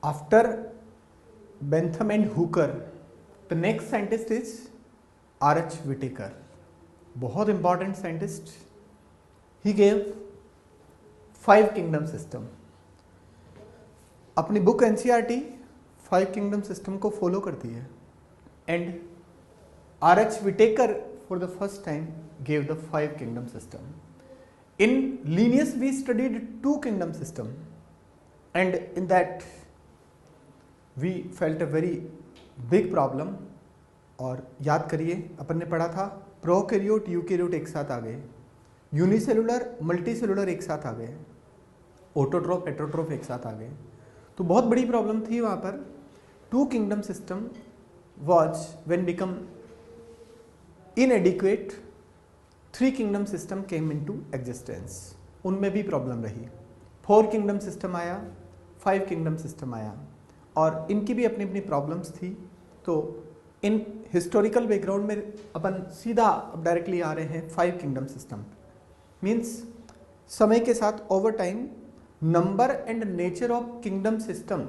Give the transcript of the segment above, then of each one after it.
After Bentham and Hooker the next scientist is R H. Whittaker, बहुत important scientist. He gave 5 kingdom system. अपनी book NCERT 5 kingdom system को follow करती है. And R H. Whittaker for the first time gave the 5 kingdom system. In Linnaeus we studied 2 kingdom system, and in that we felt a very big problem. और याद करिए अपन ने पढ़ा था prokaryote eukaryote एक साथ आ गए, यूनिसेलुलर मल्टीसेलुलर एक साथ आ गए, ऑटोट्रोफ हेटेरोट्रोफ एक साथ आ गए. तो बहुत बड़ी प्रॉब्लम थी वहाँ पर. 2 kingdom system was when become inadequate. 3 kingdom system came into existence. उनमें भी प्रॉब्लम रही. 4 किंगडम सिस्टम आया, 5 किंगडम सिस्टम आया, और इनकी भी अपनी अपनी प्रॉब्लम्स थी. तो इन हिस्टोरिकल बैकग्राउंड में अपन सीधा अब डायरेक्टली आ रहे हैं 5 किंगडम सिस्टम. मीन्स समय के साथ over time number and nature of kingdom system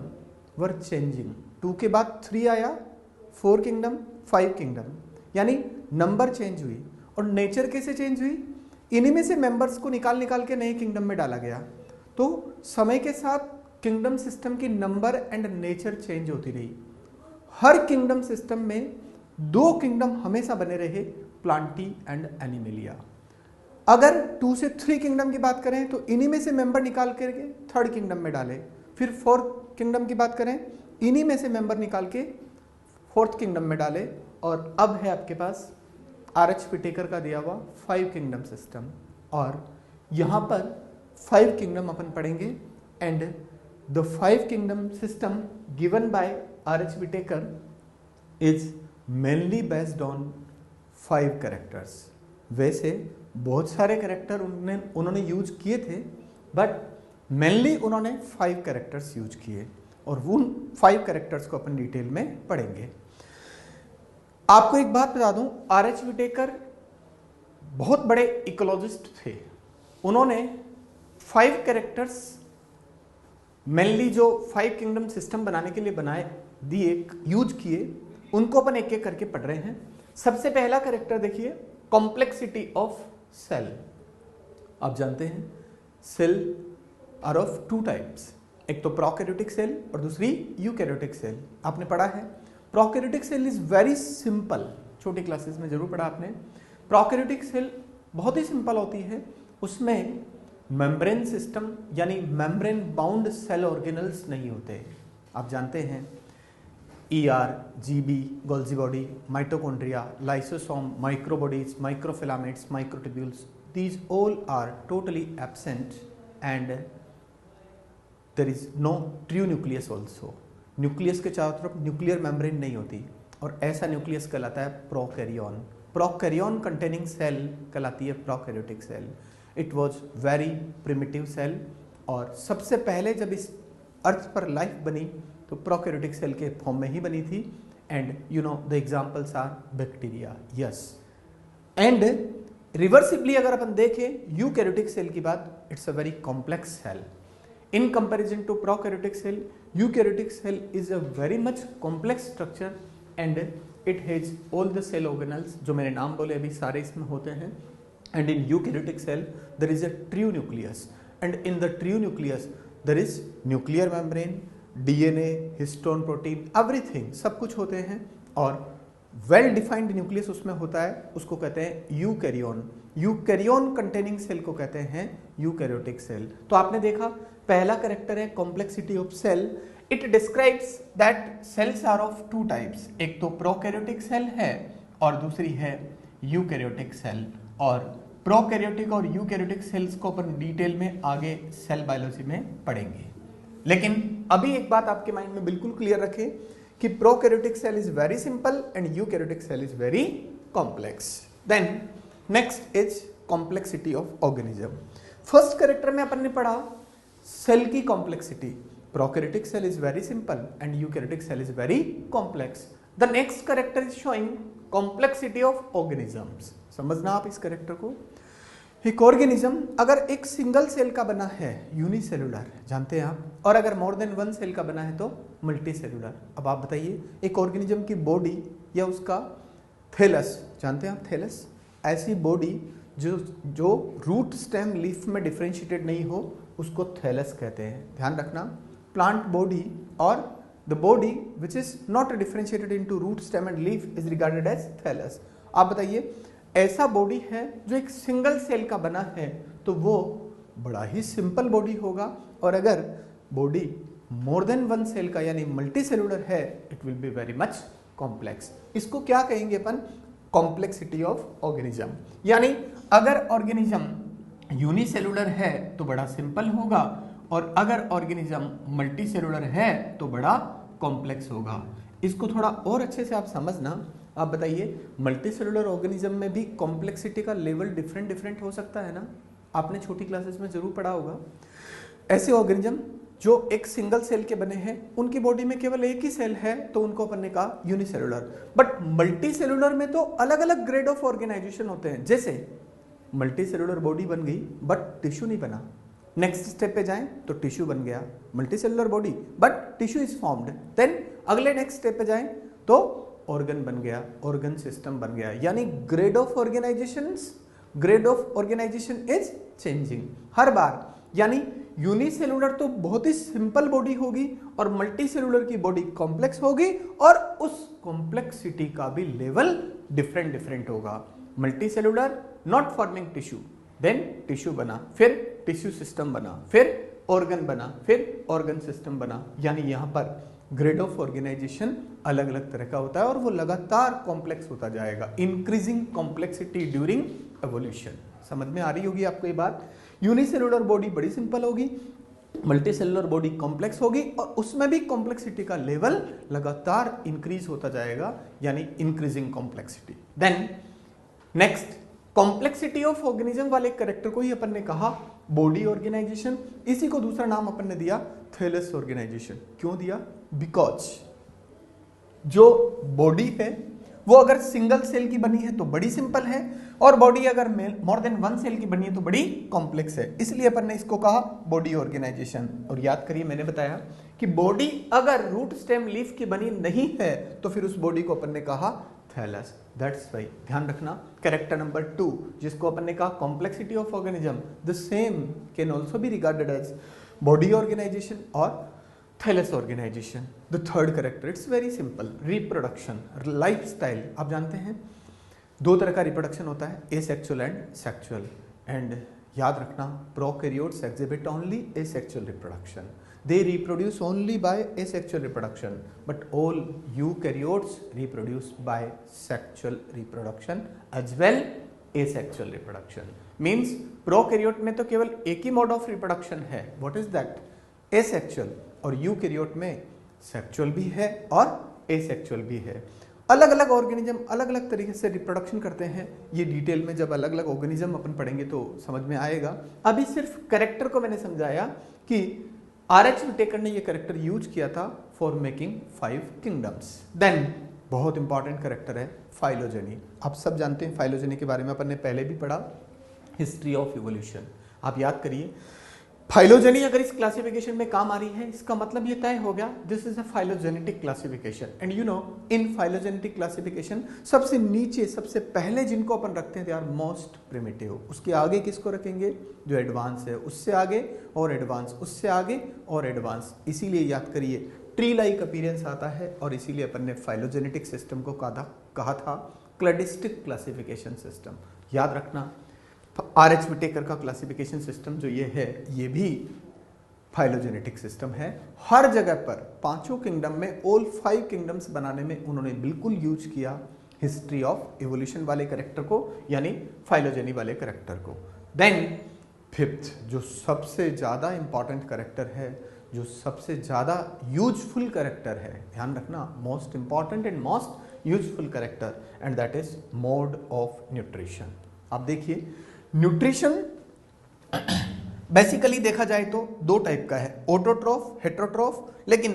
were changing. 2 के बाद 3 आया, 4 किंगडम, 5 किंगडम, यानी नंबर चेंज हुई. और नेचर कैसे चेंज हुई? इन्हीं में से मेंबर्स को निकाल के नए किंगडम में डाला गया. तो समय के साथ किंगडम सिस्टम की नंबर एंड नेचर चेंज होती रही. हर किंगडम सिस्टम में 2 किंगडम हमेशा बने रहे, प्लांटी एंड एनिमलिया. अगर 2 से 3 किंगडम की बात करें तो इन्हीं में से मेंबर निकाल करके 3rd किंगडम में डाले. फिर 4th किंगडम की बात करें, इन्हीं में से मेंबर निकाल के 4th किंगडम में डाले. और अब है आपके पास आर.एच. विटेकर का दिया हुआ 5 किंगडम सिस्टम. और यहाँ पर 5 किंगडम अपन पढ़ेंगे. And the 5 kingdom system given by R H. Whittaker is mainly based on 5 characters. वैसे बहुत सारे कैरेक्टर उन्होंने यूज किए थे, बट मेनली उन्होंने 5 कैरेक्टर्स यूज किए. और उन 5 कैरेक्टर्स को अपन डिटेल में पढ़ेंगे. आपको एक बात बता दूं, आर.एच. विटेकर बहुत बड़े इकोलॉजिस्ट थे. उन्होंने 5 कैरेक्टर्स मेनली जो 5 किंगडम सिस्टम बनाने के लिए दिए, यूज किए, उनको अपन एक एक करके पढ़ रहे हैं. सबसे पहला कैरेक्टर देखिए, कॉम्प्लेक्सिटी ऑफ सेल. आप जानते हैं सेल आर ऑफ 2 टाइप्स, एक तो प्रोकैरियोटिक सेल और दूसरी यूकैरियोटिक सेल. आपने पढ़ा है. Prokaryotic cell is very simple, छोटी क्लासेस में जरूर पढ़ा आपने. प्रोकैरियोटिक सेल बहुत ही सिंपल होती है. उसमें मेम्ब्रेन सिस्टम यानी मेम्ब्रेन बाउंड सेल ऑर्गेनल्स नहीं होते. आप जानते हैं ER, GB, Golgi body, mitochondria, lysosome, microbodies, microfilaments, microtubules, these all are totally absent, and there is no true nucleus also. Nucleus के चारों तरफ न्यूक्लियर मेम्ब्रेन नहीं होती, और ऐसा न्यूक्लियस कहलाता है प्रोकैरियोन. प्रोकैरियोन कंटेनिंग सेल कहलाती है prokaryotic cell. It was very primitive cell, और सबसे पहले जब इस अर्थ पर लाइफ बनी तो प्रोकैरियोटिक सेल के फॉर्म में ही बनी थी. And you know the examples are bacteria. Yes. And reversibly अगर अपन देखें यूकैरियोटिक सेल की बात, it's a very complex cell. In comparison to prokaryotic cell, eukaryotic cell is a very much complex structure, and it has all the cell organelles जो मैंने नाम बोले अभी सारे इसमें होते हैं. And in eukaryotic cell there is a true nucleus, and in the true nucleus there is nuclear membrane, DNA, histone, protein, everything, सब कुछ होते हैं. और वेल डिफाइंड न्यूक्लियस उसमें होता है, उसको कहते हैं यूकैरियोन. यूकैरियोन कंटेनिंग सेल को कहते हैं यूकैरियोटिक सेल. तो आपने देखा पहला कैरेक्टर है complexity of cell. It describes that cells are of 2 types. एक तो प्रोकैरियोटिक सेल है और दूसरी है यूकैरियोटिक सेल. और प्रोकैरियोटिक और यूकैरियोटिक सेल्स को अपन डिटेल में आगे सेल बायोलॉजी में पढ़ेंगे. लेकिन अभी एक बात आपके माइंड में बिल्कुल क्लियर रखें कि prokaryotic cell is very simple and eukaryotic cell is very complex. Then next is complexity of organism. First character में अपन ने पढ़ा सेल की complexity. Prokaryotic cell is very simple and eukaryotic cell is very complex. The next character is showing complexity of organisms. समझना आप इस character को. एक ऑर्गेनिज्म अगर एक सिंगल सेल का बना है यूनिसेलुलर, जानते हैं आप, और अगर मोर देन वन सेल का बना है तो मल्टी सेलुलर। अब आप बताइए एक ऑर्गेनिज्म की बॉडी या उसका थैलस, जानते हैं आप थैलस, ऐसी बॉडी जो रूट स्टेम लीफ में डिफरेंशिएटेड नहीं हो उसको थैलस कहते हैं। ध्यान रखना, प्लांट बॉडी और the body which is not differentiated into root stem and leaf is regarded as thallus. आप बताइए ऐसा बॉडी है जो एक सिंगल सेल का बना है तो वो बड़ा ही सिंपल बॉडी होगा, और अगर body more than one cell का यानी मल्टी सेलुलर है it will be very much complex. इसको क्या कहेंगे अपन, कॉम्प्लेक्सिटी ऑफ ऑर्गेनिज्म। यानी अगर ऑर्गेनिज्म यूनिसेलुलर है तो बड़ा सिंपल होगा, और अगर ऑर्गेनिज्म मल्टी सेलुलर है तो बड़ा कॉम्प्लेक्स होगा। इसको थोड़ा और अच्छे से आप समझना। आप बताइए मल्टी सेलुलर ऑर्गेनिज्म में भी कॉम्प्लेक्सिटी का लेवल डिफरेंट हो सकता है ना, आपने छोटी क्लासेस में जरूर पढ़ा होगा। ऐसे ऑर्गेनिज्म जो एक सिंगल सेल के बने हैं उनकी बॉडी में केवल एक ही सेल है तो उनको अपन ने कहा यूनिसेलुलर, बट मल्टी सेलुलर में तो अलग अलग ग्रेड ऑफ ऑर्गेनाइजेशन होते हैं। जैसे मल्टी सेलुलर बॉडी बन गई बट टिश्यू नहीं बना, नेक्स्ट स्टेप पे जाएं तो टिश्यू बन गया, multicellular body but tissue is formed, then अगले नेक्स्ट स्टेप पे जाएं तो ऑर्गन बन गया, ऑर्गन सिस्टम बन गया। यानी grade of organization is changing हर बार। यानी यूनिसेलुलर तो बहुत ही सिंपल बॉडी होगी और मल्टी सेलुलर की बॉडी कॉम्प्लेक्स होगी, और उस कॉम्प्लेक्सिटी का भी लेवल डिफरेंट होगा। Multicellular not forming tissue, then tissue बना, फिर टिश्यू सिस्टम बना, फिर ऑर्गन बना, फिर ऑर्गन सिस्टम बना। यानी यहां पर ग्रेड ऑफ ऑर्गेनाइजेशन अलग अलग तरह का होता है और वो लगातार कॉम्प्लेक्स होता जाएगा, इंक्रीजिंग कॉम्प्लेक्सिटी ड्यूरिंग एवोल्यूशन। समझ में आ रही होगी आपको ये बात। यूनिसेलुलर बॉडी बड़ी सिंपल होगी, मल्टी सेलुलर बॉडी कॉम्प्लेक्स होगी, और उसमें भी कॉम्प्लेक्सिटी का लेवल लगातार इंक्रीज होता जाएगा, यानी increasing complexity. Then next complexity of organism वाले कैरेक्टर को ही अपन ने कहा बॉडी ऑर्गेनाइजेशन। इसी को दूसरा नाम अपन ने दिया थैलस ऑर्गेनाइजेशन। क्यों दिया? बिकॉज जो बॉडी है वो अगर सिंगल सेल की बनी है तो बड़ी सिंपल है, और बॉडी अगर मोर देन वन सेल की बनी है तो बड़ी कॉम्प्लेक्स है, इसलिए अपन ने इसको कहा बॉडी ऑर्गेनाइजेशन। और याद करिए मैंने बताया कि बॉडी अगर रूट स्टेम लीफ की बनी नहीं है तो फिर उस बॉडी को अपन ने कहा थैलस। दैट्स वाई ध्यान रखना कैरेक्टर नंबर 2 जिसको अपन ने कहा complexity of organism, the same can also be regarded as body organization और thallus organization. The third character it's very simple, reproduction, lifestyle. आप जानते हैं दो तरह का रिप्रोडक्शन होता है, एसेक्सुअल एंड सेक्सुअल। एंड याद रखना prokaryotes exhibit only asexual reproduction, they reproduce only by asexual reproduction, but all eukaryotes reproduce by sexual reproduction as well asexual reproduction। means prokaryote में तो केवल एक ही mode of reproduction है, what is that? asexual। और eukaryote में sexual भी है और एसेक्सुअल भी है। अलग अलग ऑर्गेनिज्म अलग अलग तरीके से रिप्रोडक्शन करते हैं, ये डिटेल में जब अलग अलग ऑर्गेनिज्म अपन पढ़ेंगे तो समझ में आएगा। अभी सिर्फ कैरेक्टर को मैंने समझाया कि RH विटेकर ने ये कैरेक्टर यूज किया था फॉर मेकिंग 5 किंगडम्स। देन बहुत इंपॉर्टेंट कैरेक्टर है फाइलोजेनी। आप सब जानते हैं फाइलोजेनी के बारे में अपन ने पहले भी पढ़ा, हिस्ट्री ऑफ इवोल्यूशन। आप याद करिए फाइलोजेनी अगर इस क्लासिफिकेशन में काम आ रही है इसका मतलब ये तय हो गया this is a phylogenetic classification. And you no in phylogenetic classification सबसे नीचे सबसे पहले जिनको अपन रखते हैं दे आर मोस्ट प्रिमिटिव, उसके आगे किसको रखेंगे जो एडवांस है, उससे आगे और एडवांस, उससे आगे और एडवांस। इसीलिए याद करिए ट्री लाइक अपीयरेंस आता है और इसीलिए अपन ने फाइलोजेनेटिक सिस्टम को कहा था क्लैडिस्टिक क्लासिफिकेशन सिस्टम। याद रखना RH विटेकर का क्लासिफिकेशन सिस्टम जो ये है ये भी फाइलोजेनेटिक सिस्टम है। हर जगह पर पांचों किंगडम में ऑल 5 किंगडम्स बनाने में उन्होंने बिल्कुल यूज किया हिस्ट्री ऑफ इवोल्यूशन वाले कैरेक्टर को, यानी फाइलोजेनी वाले कैरेक्टर को। देन फिफ्थ जो सबसे ज्यादा इंपॉर्टेंट कैरेक्टर है, जो सबसे ज्यादा यूजफुल कैरेक्टर है, ध्यान रखना most important and most useful character, and that is mode of nutrition. आप देखिए न्यूट्रिशन बेसिकली देखा जाए तो 2 टाइप का है, ऑटोट्रॉफ, हेटेरोट्रॉफ। लेकिन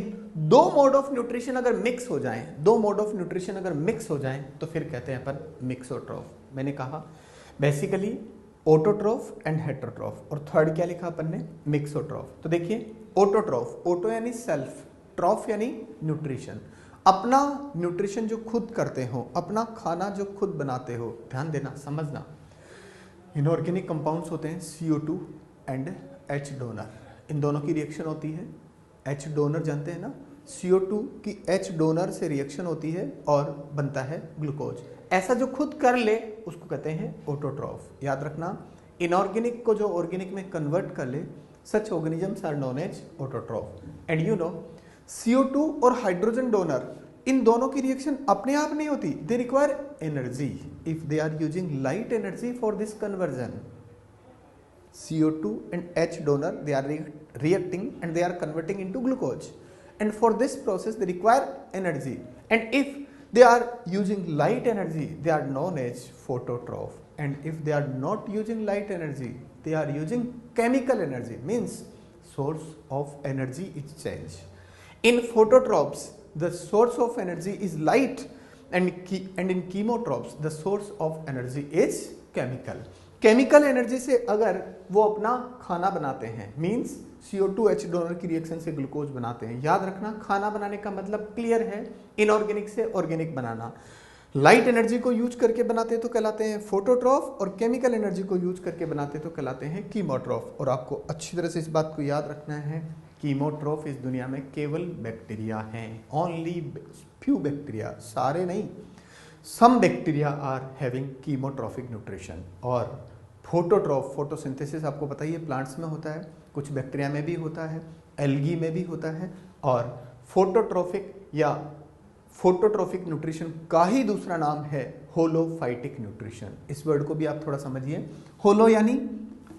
2 मोड ऑफ न्यूट्रिशन अगर मिक्स हो जाएं, 2 मोड ऑफ न्यूट्रिशन अगर मिक्स हो जाएं तो फिर कहते हैं अपन मिक्सोट्रॉफ। मैंने कहा बेसिकली ऑटोट्रॉफ एंड हेटेरोट्रॉफ, और थर्ड क्या लिखा अपन ने, मिक्सोट्रॉफ। तो देखिए ऑटोट्रॉफ, ऑटो यानी सेल्फ, ट्रॉफ यानी न्यूट्रिशन, अपना न्यूट्रिशन जो खुद करते हो, अपना खाना जो खुद बनाते हो। ध्यान देना, समझना, इनऑर्गेनिक कंपाउंड्स होते हैं CO2 एंड H डोनर, इन दोनों की रिएक्शन होती है। H डोनर जानते हैं ना, CO2 की H डोनर से रिएक्शन होती है और बनता है ग्लूकोज। ऐसा जो खुद कर ले उसको कहते हैं ऑटोट्रॉफ। याद रखना, इनऑर्गेनिक को जो ऑर्गेनिक में कन्वर्ट कर ले, such organisms are known as autotroph. And you know CO2 और हाइड्रोजन डोनर, इन दोनों की रिएक्शन अपने आप नहीं होती, they require energy if they are using light energy for this conversion. CO2 and H donor, they are reacting and they are converting into glucose, and for this process they require energy, and if they are using light energy they are known as phototroph, and if they are not using light energy they are using chemical energy, means source of energy is changed. In phototrophs the source of energy is light, and in chemotrophs the source of energy is chemical. Chemical energy से अगर वो अपना खाना बनाते हैं, means CO2 H donor की reaction से glucose बनाते हैं। याद रखना, खाना बनाने का मतलब क्लियर है, इनऑर्गेनिक से ऑर्गेनिक बनाना। लाइट एनर्जी को यूज करके बनाते तो कहलाते हैं फोटोट्रॉफ, और केमिकल एनर्जी को यूज करके बनाते तो कहलाते हैं कीमोट्रॉफ। और आपको अच्छी तरह से इस बात को याद रखना है, कीमोट्रॉफ इस दुनिया में केवल बैक्टीरिया हैं, ओनली फ्यू बैक्टीरिया, सारे नहीं, some bacteria are having chemotrophic nutrition. और फोटोट्रॉफ, फोटोसिंथेसिस आपको पता ही है प्लांट्स में होता है, कुछ बैक्टीरिया में भी होता है, एल्गी में भी होता है। और फोटोट्रॉफिक या फोटोट्रॉफिक न्यूट्रिशन का ही दूसरा नाम है होलोफाइटिक न्यूट्रिशन। इस वर्ड को भी आप थोड़ा समझिए, होलो यानी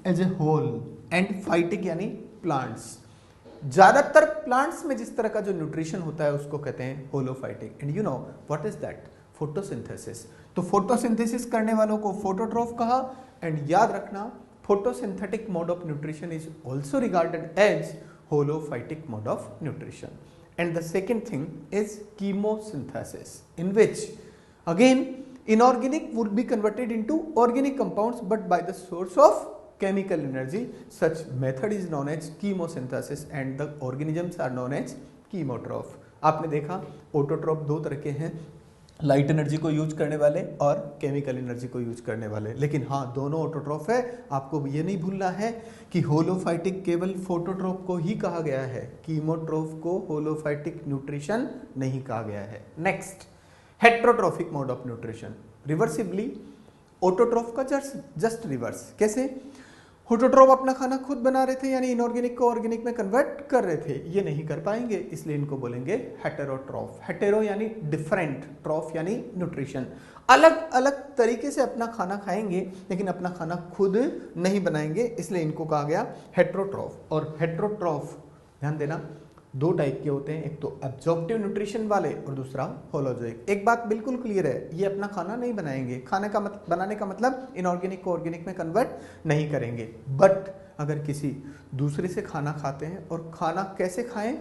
as a whole and phytic यानी प्लांट्स। ज्यादातर प्लांट्स में जिस तरह का जो न्यूट्रिशन होता है उसको कहते हैं holophytic. And you know what is that, photosynthesis. तो फोटोसिंथेसिस करने वालों को फोटोट्रॉफ कहा। एंड याद रखना, photosynthetic mode of nutrition is also regarded as holophytic mode of nutrition. And the second thing is chemosynthesis, in which again inorganic would be converted into organic compounds but by the source of chemical energy. Such method is known as chemosynthesis and the organisms are known as chemotroph. आपने देखा autotroph दो तरह के हैं, light energy को use करने वाले और केमिकल एनर्जी को यूज करने वाले। लेकिन हाँ, दोनों ऑटोट्रॉफ है। आपको ये नहीं भूलना है कि होलोफाइटिक केवल फोटोट्रॉफ को ही कहा गया है, कीमोट्रॉफ को होलोफाइटिक न्यूट्रिशन नहीं कहा गया है। Next, heterotrophic mode of nutrition, reversibly autotroph का जस्ट रिवर्स। कैसे? ऑटोट्रॉफ अपना खाना खुद बना रहे थे, यानी इनऑर्गेनिक को ऑर्गेनिक में कन्वर्ट कर रहे थे, ये नहीं कर पाएंगे, इसलिए इनको बोलेंगे हेटेरोट्रॉफ। हेटेरो यानी डिफरेंट, ट्रॉफ यानी न्यूट्रिशन। अलग अलग तरीके से अपना खाना खाएंगे लेकिन अपना खाना खुद नहीं बनाएंगे, इसलिए इनको कहा गया हेटेरोट्रॉफ। और हेटेरोट्रॉफ ध्यान देना दो टाइप के होते हैं, एक तो एब्जॉर्प्टिव न्यूट्रिशन वाले और दूसरा होलोजोइक। एक बात बिल्कुल क्लियर है, ये अपना खाना नहीं बनाएंगे, खाने का बनाने का मतलब इनऑर्गेनिक को ऑर्गेनिक में कन्वर्ट नहीं करेंगे। बट अगर किसी दूसरे से खाना खाते हैं, और खाना कैसे खाएं,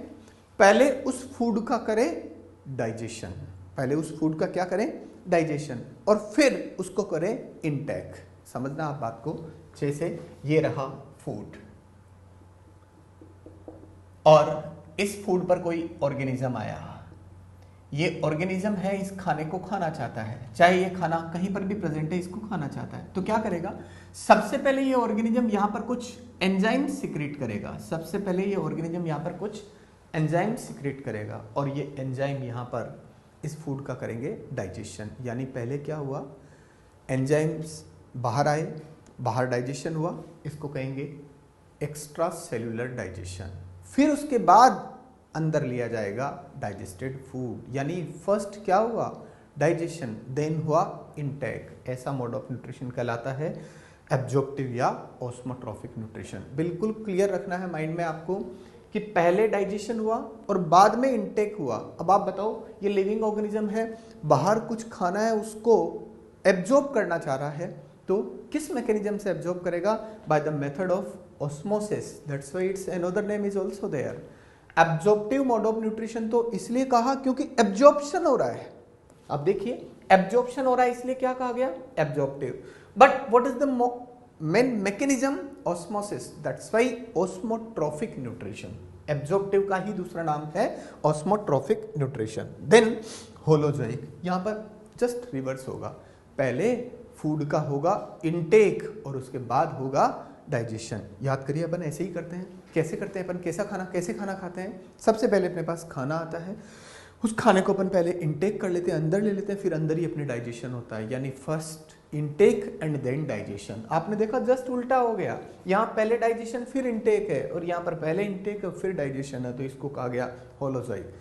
पहले उस फूड का करें डाइजेशन, पहले उस फूड का क्या करें, डाइजेशन, और फिर उसको करें इनटेक। समझना आप बात को, जैसे ये रहा फूड और इस फूड पर कोई ऑर्गेनिज्म आया, ये ऑर्गेनिज्म है, इस खाने को खाना चाहता है, चाहे ये खाना कहीं पर भी प्रेजेंट है, इसको खाना चाहता है, तो क्या करेगा? सबसे पहले ये ऑर्गेनिज्म यहां पर कुछ एंजाइम सिक्रेट करेगा। सबसे पहले ये ऑर्गेनिज्म यहां पर कुछ एंजाइम सिक्रेट करेगा, और ये एंजाइम यहां पर इस फूड का करेंगे डाइजेशन। यानी पहले क्या हुआ, एंजाइम्स बाहर आए, बाहर डाइजेशन हुआ, इसको कहेंगे एक्स्ट्रा सेल्यूलर डाइजेशन। फिर उसके बाद अंदर लिया जाएगा डाइजेस्टेड फूड। यानी फर्स्ट क्या हुआ, डाइजेशन, देन हुआ इनटेक। ऐसा मोड ऑफ न्यूट्रिशन कहलाता है एब्जॉर्प्टिव या ऑस्मोट्रॉफिक न्यूट्रिशन। बिल्कुल क्लियर रखना है माइंड में आपको कि पहले डाइजेशन हुआ और बाद में इनटेक हुआ। अब आप बताओ, ये लिविंग ऑर्गेनिज्म है, बाहर कुछ खाना है, उसको एब्जॉर्ब करना चाह रहा है, तो किस मैकेनिज्म से एब्जॉर्ब करेगा? By the method of osmosis, that's why its another name is also there. Absorptive mode of nutrition तो इसलिए कहा क्योंकि absorption हो रहा है। अब देखिए absorption हो रहा है, इसलिए क्या कहा गया, absorptive. But what is the main mechanism osmosis, that's why osmotrophic nutrition, absorptive का ही दूसरा नाम है ऑस्मोट्रॉफिक न्यूट्रिशन। देन होलोजोइक, यहाँ पर जस्ट रिवर्स होगा, पहले फूड का होगा इनटेक और उसके बाद होगा डाइजेशन। याद करिए अपन ऐसे ही करते हैं। कैसे करते हैं अपन, कैसे खाना खाते हैं? सबसे पहले अपने पास खाना आता है, उस खाने को अपन पहले इनटेक कर लेते हैं, अंदर ले लेते हैं, फिर अंदर ही अपने डाइजेशन होता है, यानी first intake and then digestion. आपने देखा जस्ट उल्टा हो गया, यहाँ पहले डाइजेशन फिर इनटेक है और यहाँ पर पहले इनटेक है फिर डाइजेशन है, तो इसको कहा गया होलोजोइक।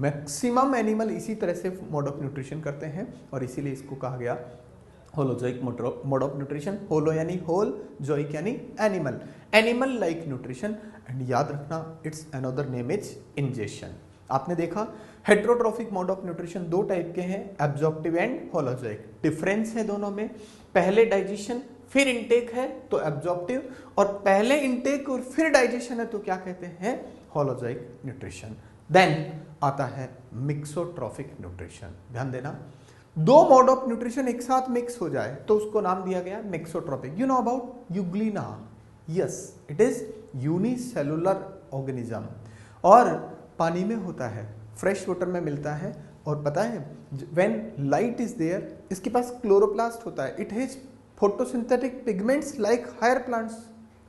मैक्सिमम एनिमल इसी तरह से मोड ऑफ न्यूट्रिशन करते हैं और इसीलिए इसको कहा गया होलोजोइक मोड ऑफ न्यूट्रिशन। होलो यानी होल, जोइक यानी animal, animal like nutrition. And याद रखना, it's another name is ingestion. आपने देखा हेट्रोट्रोफिक मोड ऑफ न्यूट्रिशन दो टाइप के हैं, एब्जॉर्प्टिव एंड होलोजोइक। डिफरेंस है दोनों में, पहले डाइजेशन फिर इनटेक है तो एब्जॉर्प्टिव, और पहले इनटेक और फिर डाइजेशन है तो क्या कहते हैं, होलोजोइक न्यूट्रिशन। देन आता है मिक्सोट्रोफिक न्यूट्रिशन। ध्यान देना, दो मोड ऑफ न्यूट्रिशन एक साथ मिक्स हो जाए तो उसको नाम दिया गया mixotrophic. You know about Euglena? Yes, it is unicellular organism और पानी में होता है, फ्रेश वाटर में मिलता है। और पता है व्हेन लाइट इज देयर, इसके पास क्लोरोप्लास्ट होता है, it has photosynthetic pigments like higher plants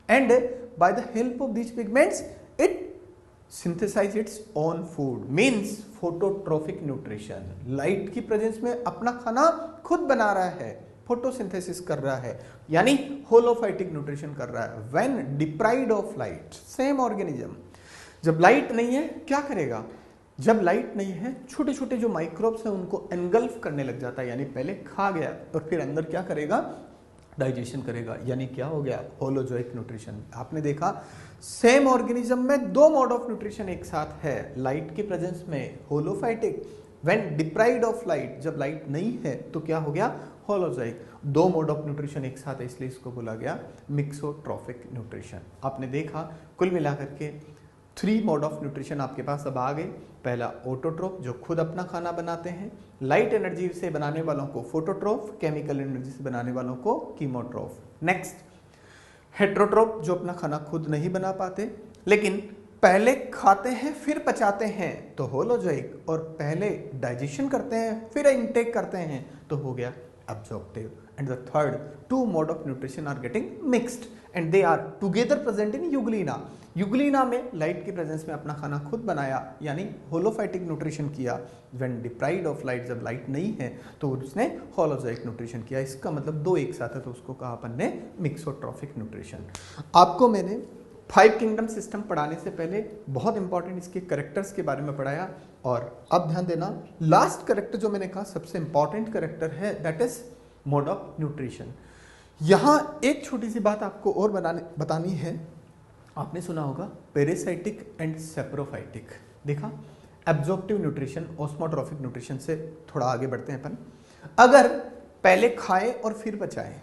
and by the help of these pigments it synthesize its own food, means phototrophic nutrition। Light की प्रेजेंस में अपना खाना खुद बना रहा है, फोटोसिंथेसिस कर रहा है, यानी होलोफाइटिक न्यूट्रिशन कर रहा है। When deprived of light, same organism, जब लाइट नहीं है क्या करेगा, जब लाइट नहीं है छोटे छोटे जो माइक्रोब्स हैं उनको एनगल्फ करने लग जाता है, यानी पहले खा गया और फिर अंदर क्या करेगा, डाइजेशन करेगा, यानी क्या हो गया, होलोजोइक न्यूट्रिशन। आपने देखा सेम ऑर्गेनिज्म में दो मोड ऑफ न्यूट्रिशन एक साथ है, लाइट के प्रेजेंस में होलोफाइटिक, व्हेन डिप्राइव्ड ऑफ लाइट, जब लाइट नहीं है तो क्या हो गया, होलोजोइक। दो मोड ऑफ न्यूट्रिशन एक साथ है, इसलिए इसको बोला गया मिक्सोट्रोफिक न्यूट्रिशन। आपने देखा कुल मिलाकर के 3 मोड ऑफ न्यूट्रिशन आपके पास अब आ गए। पहला ऑटोट्रोफ, जो खुद अपना खाना बनाते हैं, लाइट एनर्जी से बनाने वालों को फोटोट्रोफ, केमिकल एनर्जी से बनाने वालों को कीमोट्रोफ। नेक्स्ट हेट्रोट्रोफ, जो अपना खाना खुद नहीं बना पाते लेकिन पहले खाते हैं फिर पचाते हैं तो होलोजोइक, और पहले डाइजेशन करते हैं फिर इनटेक करते हैं तो हो गया absorptive. And the third, 2 mode of nutrition are getting mixed and they are together present in Euglena. Euglena में लाइट की प्रेजेंस में अपना खाना खुद बनाया, यानी होलोफाइटिक न्यूट्रिशन किया। When deprived of light, जब लाइट नहीं है तो उसने होलोजोइक न्यूट्रिशन किया। इसका मतलब दो एक साथ है तो उसको कहा अपन ने मिक्सोट्रोफिक न्यूट्रिशन। आपको मैंने 5 किंगडम सिस्टम पढ़ाने से पहले बहुत इंपॉर्टेंट इसके करेक्टर्स के बारे में पढ़ाया, और अब ध्यान देना लास्ट करेक्टर जो मैंने कहा सबसे इंपॉर्टेंट करेक्टर है, that is mode of nutrition. यहां एक छोटी सी बात आपको और बतानी है। आपने सुना होगा पेरिसाइटिक एंड सेप्रोफाइटिक। देखा, एब्जॉर्प्टिव न्यूट्रिशन ऑस्मोट्रोफिक न्यूट्रिशन से थोड़ा आगे बढ़ते हैं अपन। अगर पहले खाएं और फिर पचाएं,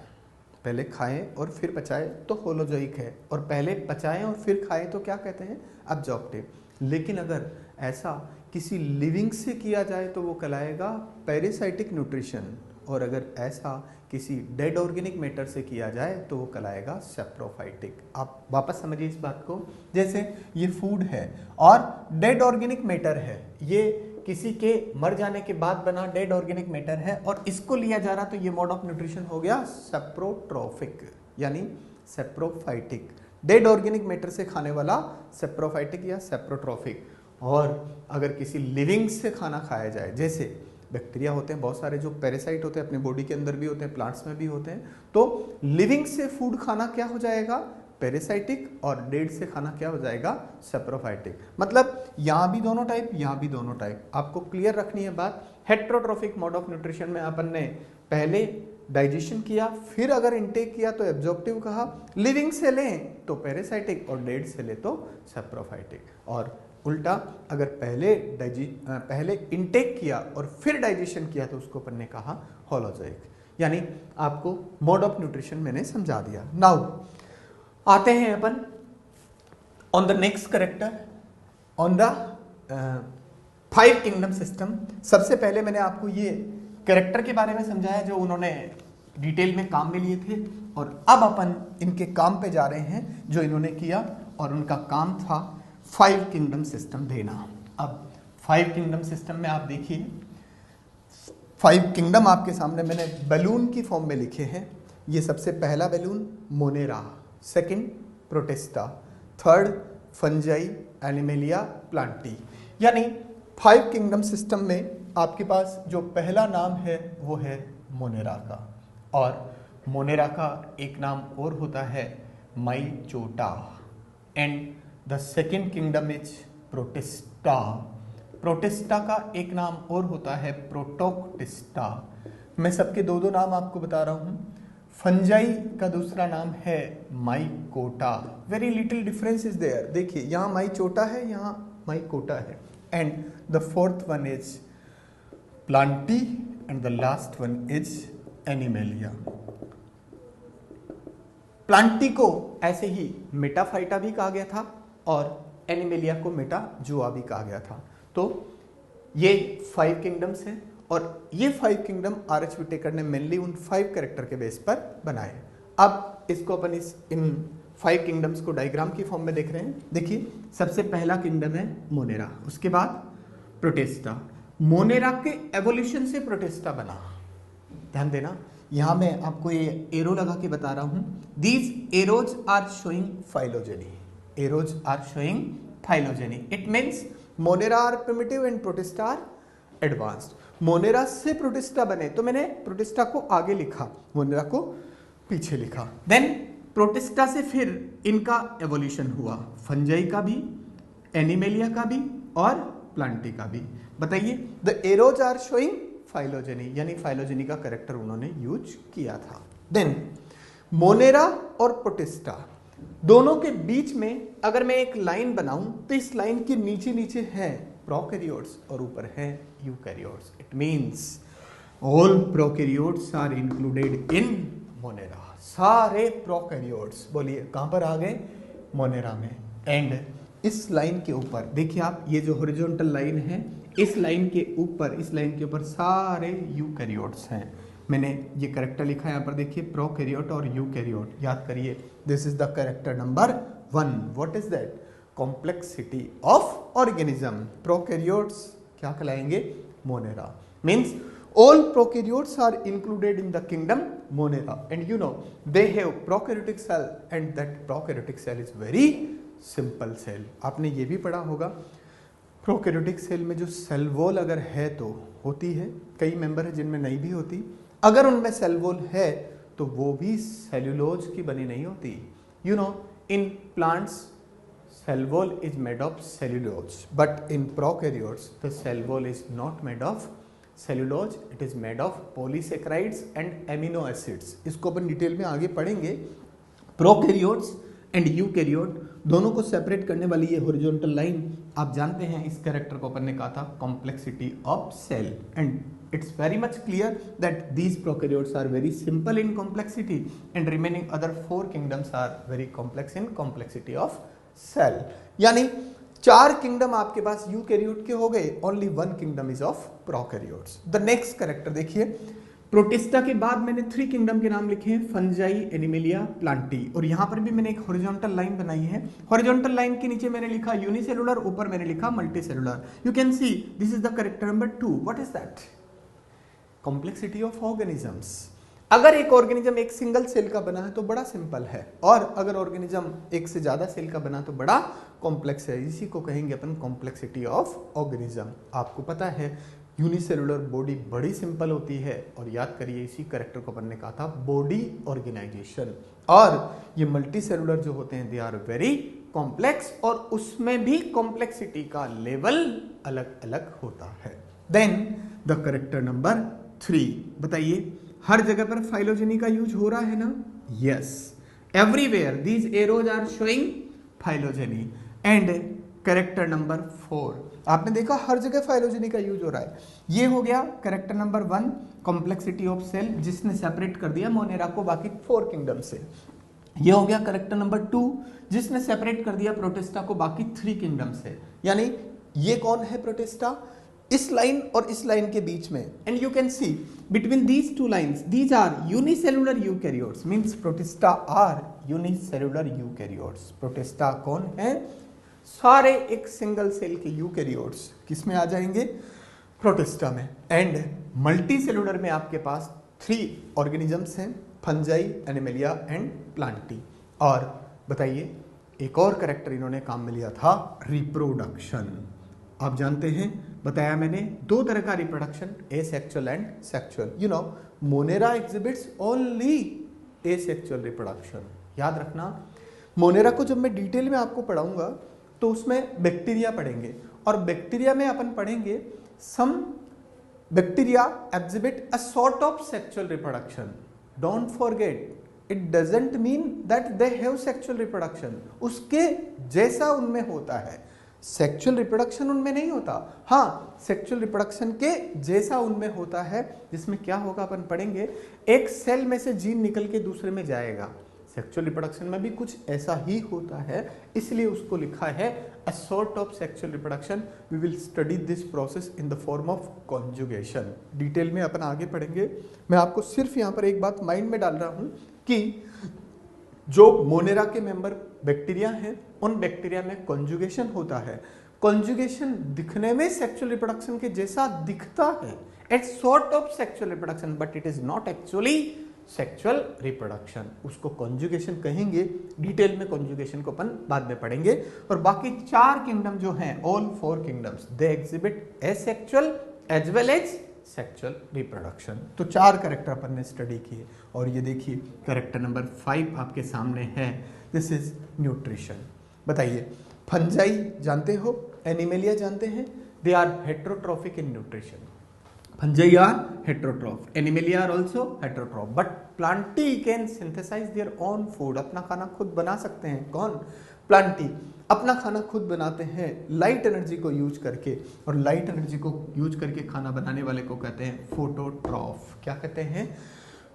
पहले खाएं और फिर पचाएं तो होलोजोइक है, और पहले पचाएं और फिर खाएं तो क्या कहते हैं, एब्जॉर्प्टिव। लेकिन अगर ऐसा किसी लिविंग से किया जाए तो वो कहलाएगा पेरिसाइटिक न्यूट्रिशन, और अगर ऐसा किसी डेड ऑर्गेनिक मैटर से किया जाए तो वो कहलाएगा सेप्रोफाइटिक। आप वापस समझिए इस बात को, जैसे ये फूड है और डेड ऑर्गेनिक मैटर है, ये किसी के मर जाने के बाद बना डेड ऑर्गेनिक मैटर है और इसको लिया जा रहा, तो ये मोड ऑफ न्यूट्रिशन हो गया सेप्रोट्रोफिक यानी सेप्रोफाइटिक। डेड ऑर्गेनिक मैटर से खाने वाला सेप्रोफाइटिक या सेप्रोट्रोफिक। और अगर किसी लिविंग से खाना खाया जाए, जैसे बैक्टीरिया होते हैं बहुत सारे जो पैरासाइट होते हैं, अपने बॉडी के अंदर भी होते हैं, प्लांट्स में भी होते हैं, तो लिविंग से फूड खाना क्या हो जाएगा, पैरासाइटिक, और डेड से खाना क्या हो जाएगा, सेप्रोफाइटिक। मतलब यहाँ भी दोनों टाइप, यहाँ भी दोनों टाइप। आपको क्लियर रखनी है बात। हेट्रोट्रोफिक मोड ऑफ न्यूट्रिशन में अपन ने पहले डाइजेशन किया, फिर अगर इनटेक किया तो एब्जॉर्प्टिव कहा, लिविंग से लें तो पैरासाइटिक और डेड से ले तो सेप्रोफाइटिक। और उल्टा अगर पहले इनटेक किया और फिर डाइजेशन किया तो उसको अपन ने कहा होलोजोइक। यानी आपको मोड ऑफ न्यूट्रिशन मैंने समझा दिया। नाउ आते हैं अपन on the next character, on the 5 kingdom system. सबसे पहले मैंने आपको ये करेक्टर के बारे में समझाया जो उन्होंने डिटेल में काम में लिए थे और अब अपन इनके काम पे जा रहे हैं जो इन्होंने किया, और उनका काम था 5 किंगडम सिस्टम देना। अब 5 किंगडम सिस्टम में आप देखिए 5 किंगडम आपके सामने मैंने बैलून की फॉर्म में लिखे हैं। ये सबसे पहला balloon Monera, second protista, third fungi, animalia, Plantae. यानी 5 किंगडम सिस्टम में आपके पास जो पहला नाम है वो है मोनेरा का, और मोनेरा का एक नाम और होता है mycota, and the second kingdom is Protista. Protista का एक नाम और होता है प्रोटोक्टिस्टा। मैं सबके दो दो नाम आपको बता रहा हूं। फंजाई का दूसरा नाम है mycota, very little difference is there. देखिए यहां माइचोटा है, यहां माइकोटा है, and the fourth one is plantae and the last one is animalia. Plantae को ऐसे ही मेटाफाइटा भी कहा गया था और एनिमेलिया को मेटाजोआ भी कहा गया था। तो ये 5 किंगडम्स हैं और ये 5 किंगडम आर.एच. विटेकर ने मेनली उन 5 कैरेक्टर के बेस पर बनाए। अब इसको अपन इन 5 किंगडम्स को डायग्राम की फॉर्म में देख रहे हैं। देखिए सबसे पहला किंगडम है मोनेरा, उसके बाद प्रोटिस्टा। मोनेरा के एवोल्यूशन से प्रोटिस्टा बना। ध्यान देना, यहां मैं आपको ये एरो लगा के बता रहा हूं। These arrows are showing phylogeny, arrows are showing phylogeny. It means monera are primitive and protista are advanced. Monera से प्रोटिस्टा बने तो मैंने प्रोटिस्टा को आगे लिखा, मोनेरा को पीछे लिखा। देन प्रोटिस्टा से फिर इनका एवोल्यूशन हुआ, फंजाई का भी, एनिमेलिया का भी और प्लांटी का भी। बताइए, the arrows are showing phylogeny, यानी फाइलोजेनी का कैरेक्टर उन्होंने यूज किया था। देन मोनेरा और प्रोटिस्टा दोनों के बीच में अगर मैं एक लाइन बनाऊं तो इस लाइन के नीचे नीचे है प्रोकैरियोट्स और ऊपर है eukaryotes. It means all prokaryotes are included in monera. सारे प्रोकैरियोट्स, बोलिए कहां पर आ गए? मोनेरा में। एंड इस लाइन के ऊपर देखिए आप, ये जो हॉरिजॉन्टल लाइन है, इस लाइन के ऊपर सारे यूकैरियोट्स हैं। मैंने ये कैरेक्टर लिखा है यहाँ पर, देखिए प्रोकैरियोट और यूकैरियोट। याद करिए, this is the character number 1। What is that? Complexity of organism. Prokaryotes क्या कहलाएंगे? Monera. Means all prokaryotes are included in the kingdom Monera, and you know they have prokaryotic cell, and that prokaryotic cell is very simple cell. आपने ये भी पढ़ा होगा, prokaryotic cell में जो cell wall अगर है तो होती है, कई मेंबर है जिनमें नहीं भी होती। अगर उनमें सेल वॉल है तो वो भी सेल्यूलोज की बनी नहीं होती। You know, in plants cell wall is made of cellulose, but in prokaryotes the cell wall is not made of cellulose, it is made of polysaccharides and amino acids. इसको अपन detail में आगे पढ़ेंगे। Prokaryotes and eukaryote दोनों को separate करने वाली ये horizontal line, आप जानते हैं इस कैरेक्टर को अपन ने कहा था complexity of cell, and it's very much clear that these prokaryotes are very simple in complexity and remaining other 4 kingdoms are very complex in complexity of cell. यानी 4 किंगडम आपके पास यूकैरियोट के हो गए, only 1 kingdom is of prokaryotes. The next character देखिए, protista के बाद मैंने 3 kingdom के नाम लिखे हैं, फंजाई, एनिमेलिया, प्लांटी, और यहां पर भी मैंने एक हॉरिजॉन्टल लाइन बनाई है। हॉरिजॉन्टल लाइन के नीचे मैंने लिखा यूनिसेलुलर, ऊपर मैंने लिखा multicellular. You can see this is the character number 2। What is that? Complexity of organisms. अगर एक ऑर्गेनिज्म एक सिंगल सेल का बना है तो बड़ा सिंपल है, और अगर ऑर्गेनिज्म एक से ज्यादा सेल का बना तो बड़ा कॉम्प्लेक्स है। इसी को कहेंगे अपन कॉम्प्लेक्सिटी ऑफ ऑर्गेनिज्म। आपको पता है यूनिसेलुलर बॉडी बड़ी सिंपल होती है, और याद करिए इसी कैरेक्टर को अपन ने कहा था बॉडी ऑर्गेनाइजेशन। और ये मल्टीसेलुलर जो होते हैं दे आर वेरी कॉम्प्लेक्स, और उसमें भी कॉम्प्लेक्सिटी का लेवल अलग अलग होता है। देन द कैरेक्टर नंबर 3, बताइए हर जगह पर फाइलोजेनी का यूज हो रहा है ना? Yes, everywhere these arrows are showing phylogeny. And character number 4, आपने देखा हर जगह फाइलोजेनी का यूज हो रहा है। ये हो गया character number 1, complexity of cell, जिसने सेपरेट कर दिया मोनेरा को बाकी 4 किंगडम से। ये हो गया कैरेक्टर नंबर 2, जिसने सेपरेट कर दिया प्रोटिस्टा को बाकी 3 किंगडम से। यानी ये कौन है? प्रोटिस्टा। इस लाइन और इस लाइन के बीच में, and you can see between these two lines, these are unicellular eukaryotes, means protista are unicellular eukaryotes. Protista कौन है? सारे एक सिंगल सेल के यूकैरियोट्स किस में आ जाएंगे? प्रोटिस्टा में। एंड मल्टी सेलुलर में आपके पास 3 ऑर्गेनिजम्स हैं, फंजाई, एनिमेलिया एंड प्लांटी। और बताइए एक और कैरेक्टर इन्होंने काम में लिया था, रिप्रोडक्शन। आप जानते हैं, बताया मैंने 2 तरह का reproduction, asexual and sexual. You know Monera exhibits only asexual reproduction. याद रखना, मोनेरा को जब मैं डिटेल में आपको पढ़ाऊंगा तो उसमें बैक्टीरिया पढ़ेंगे, और बैक्टीरिया में अपन पढ़ेंगे some bacteria exhibit a sort of sexual reproduction. Don't forget, it doesn't mean that they have sexual reproduction. उसके जैसा उनमें होता है, सेक्सुअल रिप्रोडक्शन उनमें नहीं होता। हाँ, सेक्सुअल रिप्रोडक्शन के जैसा उनमें होता है, जिसमें क्या होगा अपन पढ़ेंगे, एक सेल में से जीन निकल के दूसरे में जाएगा। सेक्सुअल रिप्रोडक्शन में भी कुछ ऐसा ही होता है, इसलिए उसको लिखा है a sort of sexual reproduction. We will study this process in the form of conjugation. Detail में अपन आगे पढ़ेंगे। मैं आपको सिर्फ यहाँ पर एक बात माइंड में डाल रहा हूँ कि जो मोनेरा के मेंबर बैक्टीरिया हैं, उन बैक्टीरिया में कॉन्जुगेशन होता है। कॉन्जुगेशन दिखने में सेक्सुअल रिप्रोडक्शन के जैसा दिखता है, it's sort of sexual reproduction, but it is not actually sexual reproduction. उसको कॉन्जुगेशन कहेंगे। डिटेल में कॉन्जुगेशन को अपन बाद में पढ़ेंगे। और बाकी 4 किंगडम जो हैं, all 4 kingdoms, they exhibit asexual as well as sexual reproduction. तो 4 कैरेक्टर अपन ने स्टडी किए। और ये देखिए कैरेक्टर नंबर 5 आपके सामने है, दिस इज न्यूट्रिशन। बताइए, फंजाई जानते हो, एनिमेलिया जानते हैं, they are heterotrophic in nutrition. Fungi are heterotroph, Animalia are also heterotroph, but Plantae can synthesize their own food. अपना खाना खुद बना सकते हैं। कौन? Plantae अपना खाना खुद बनाते हैं लाइट एनर्जी को यूज करके, और लाइट एनर्जी को यूज करके खाना बनाने वाले को कहते हैं फोटोट्रॉफ। क्या कहते हैं?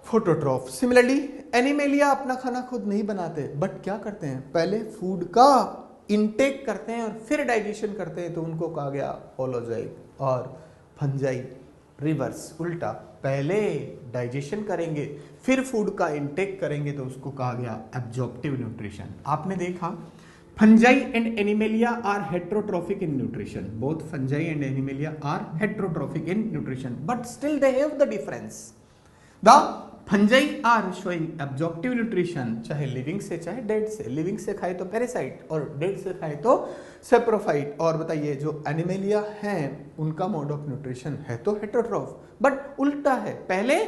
फोटोट्रॉफ। सिमिलरली एनिमेलिया अपना खाना खुद नहीं बनाते, बट क्या करते हैं, पहले फूड का इनटेक करते हैं और फिर डाइजेशन करते हैं, तो उनको कहा गया होलोजोइक। और फंजाई रिवर्स, उल्टा, पहले डाइजेशन करेंगे फिर फूड का इनटेक करेंगे, तो उसको कहा गया एब्जॉर्प्टिव न्यूट्रिशन। आपने देखा fungi and animalia are heterotrophic in nutrition, both fungi and animalia are heterotrophic in nutrition, but still they have the difference. The fungi are showing absorptive nutrition, चाहे living से चाहे डेड से। Living से खाए तो parasite, और dead से खाए तो सेप्रोफाइट। और बताइए जो एनिमेलिया हैं, उनका मोड ऑफ न्यूट्रिशन है तो हेट्रोट्रॉफ, बट उल्टा है, पहले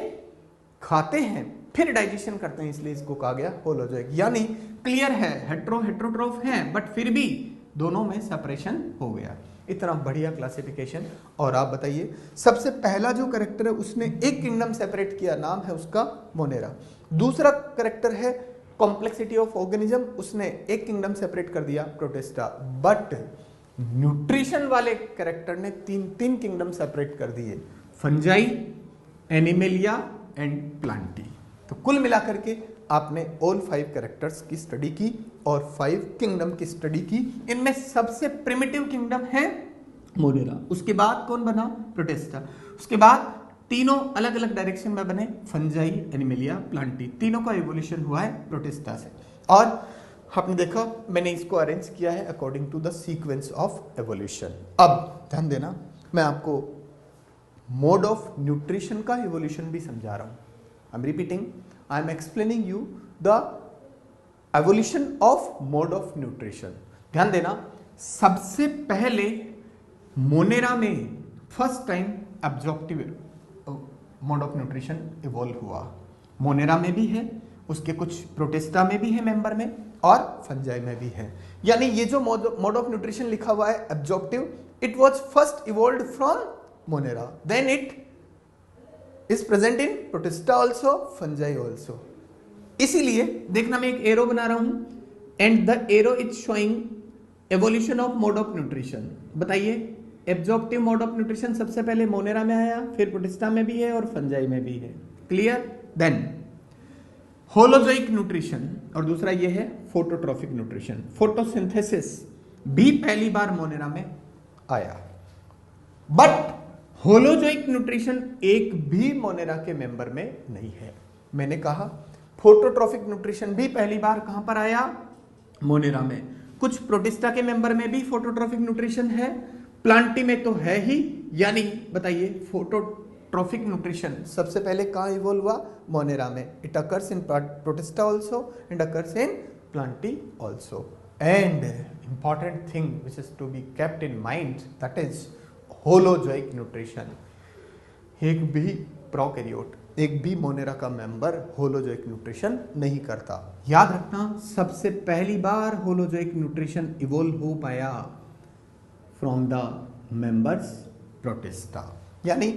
खाते हैं फिर डाइजेशन करते हैं, इसलिए इसको कहा गया होलोजोइक। यानी क्लियर है, हेट्रोट्रॉफ है, बट फिर भी दोनों में सेपरेशन हो गया। इतना बढ़िया क्लासिफिकेशन। और आप बताइए, सबसे पहला जो कैरेक्टर है उसने एक किंगडम सेपरेट किया, नाम है उसका मोनेरा। दूसरा कैरेक्टर है कॉम्प्लेक्सिटी ऑफ ऑर्गेनिज्म, उसने एक किंगडम सेपरेट कर दिया, प्रोटिस्टा। बट न्यूट्रिशन वाले कैरेक्टर ने 3 किंगडम सेपरेट कर दिए, फंजाई, एनिमेलिया एंड प्लांटी। तो कुल मिलाकर के आपने ऑल 5 कैरेक्टर्स की स्टडी की और 5 किंगडम की स्टडी की। इनमें सबसे प्रिमिटिव किंगडम है मोनेरा, उसके बाद कौन बना? प्रोटिस्टा। उसके बाद तीनों अलग अलग डायरेक्शन में बने, फंजाई, एनिमेलिया, प्लांटी। तीनों का इवोल्यूशन हुआ है प्रोटिस्टा से। और आपने देखा, मैंने इसको अरेंज किया है according to the sequence of evolution. अब ध्यान देना, मैं आपको मोड ऑफ न्यूट्रिशन का इवोल्यूशन भी समझा रहा हूं। I am repeating, I am explaining you the evolution of mode of nutrition. ध्यान देना, सबसे पहले मोनेरा में first time absorptive mode of nutrition evolve हुआ। मोनेरा में भी है, उसके कुछ प्रोटिस्टा में भी है मेंबर में, और फंजाई में भी है। यानी ये जो मोड ऑफ न्यूट्रिशन लिखा हुआ है absorptive, it was first evolved from Monera, then it is present in protista also, fungi also. इसीलिए देखना, मैं एक एरो बना रहा हूं, and the arrow is showing evolution of mode of nutrition. बताइए, एब्जॉर्प्टिव मोड ऑफ न्यूट्रिशन सबसे पहले मोनेरा में आया, फिर प्रोटिस्टा में भी है और फंजाई में भी है। क्लियर? देन होलोजोइक न्यूट्रिशन, और दूसरा ये है फोटोट्रॉफिक न्यूट्रिशन। फोटोसिंथेसिस भी पहली बार मोनेरा में आया, बट होलोजोइक न्यूट्रिशन एक भी मोनेरा के मेंबर में नहीं है। मैंने कहा फोटोट्रॉफिक न्यूट्रिशन भी पहली बार कहां पर आया, मोनेरा में। कुछ प्रोटिस्टा के मेंबर में भी फोटोट्रॉफिक न्यूट्रिशन है, प्लांटी में तो है ही, यानी बताइए फोटोट्रॉफिक न्यूट्रिशन सबसे पहले कहां इवॉल्व हुआ, मोनेरा में। It occurs in Protista also and occurs in Plantae also. And important thing which is to be kept in mind, that is holozoic nutrition. एक भी प्रोकैरियोट, एक भी मोनेरा का मेंबर होलोजोइक न्यूट्रिशन नहीं करता। याद रखना, सबसे पहली बार होलोजोइक न्यूट्रिशन इवॉल्व हो पाया फ्रॉम द मेंबर्स प्रोटिस्टा। यानी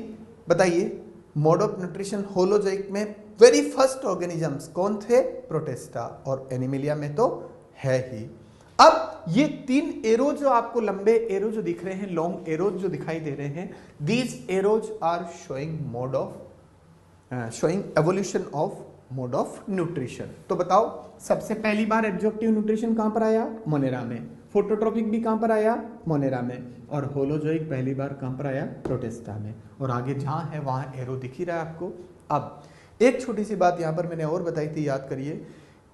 बताइए मोड ऑफ न्यूट्रिशन होलोजोइक में वेरी फर्स्ट ऑर्गेनिजम्स कौन थे, प्रोटिस्टा, और एनिमिलिया में तो है ही। अब ये 3 एरो जो आपको लंबे एरो जो दिख रहे हैं, लॉन्ग एरोज जो दिखाई दे रहे हैं, these arrows are showing mode of showing evolution of mode of nutrition. तो बताओ सबसे पहली बार एब्जॉर्प्टिव न्यूट्रिशन कहां पर आया, मोनेरा में। फोटोट्रॉपिक भी कहां पर आया, मोनेरा में। और होलोजोइक पहली बार कहां पर आया, प्रोटिस्टा में। और आगे जहां है वहां एरो दिख ही रहा है आपको। अब एक छोटी सी बात यहां पर मैंने और बताई थी, याद करिए,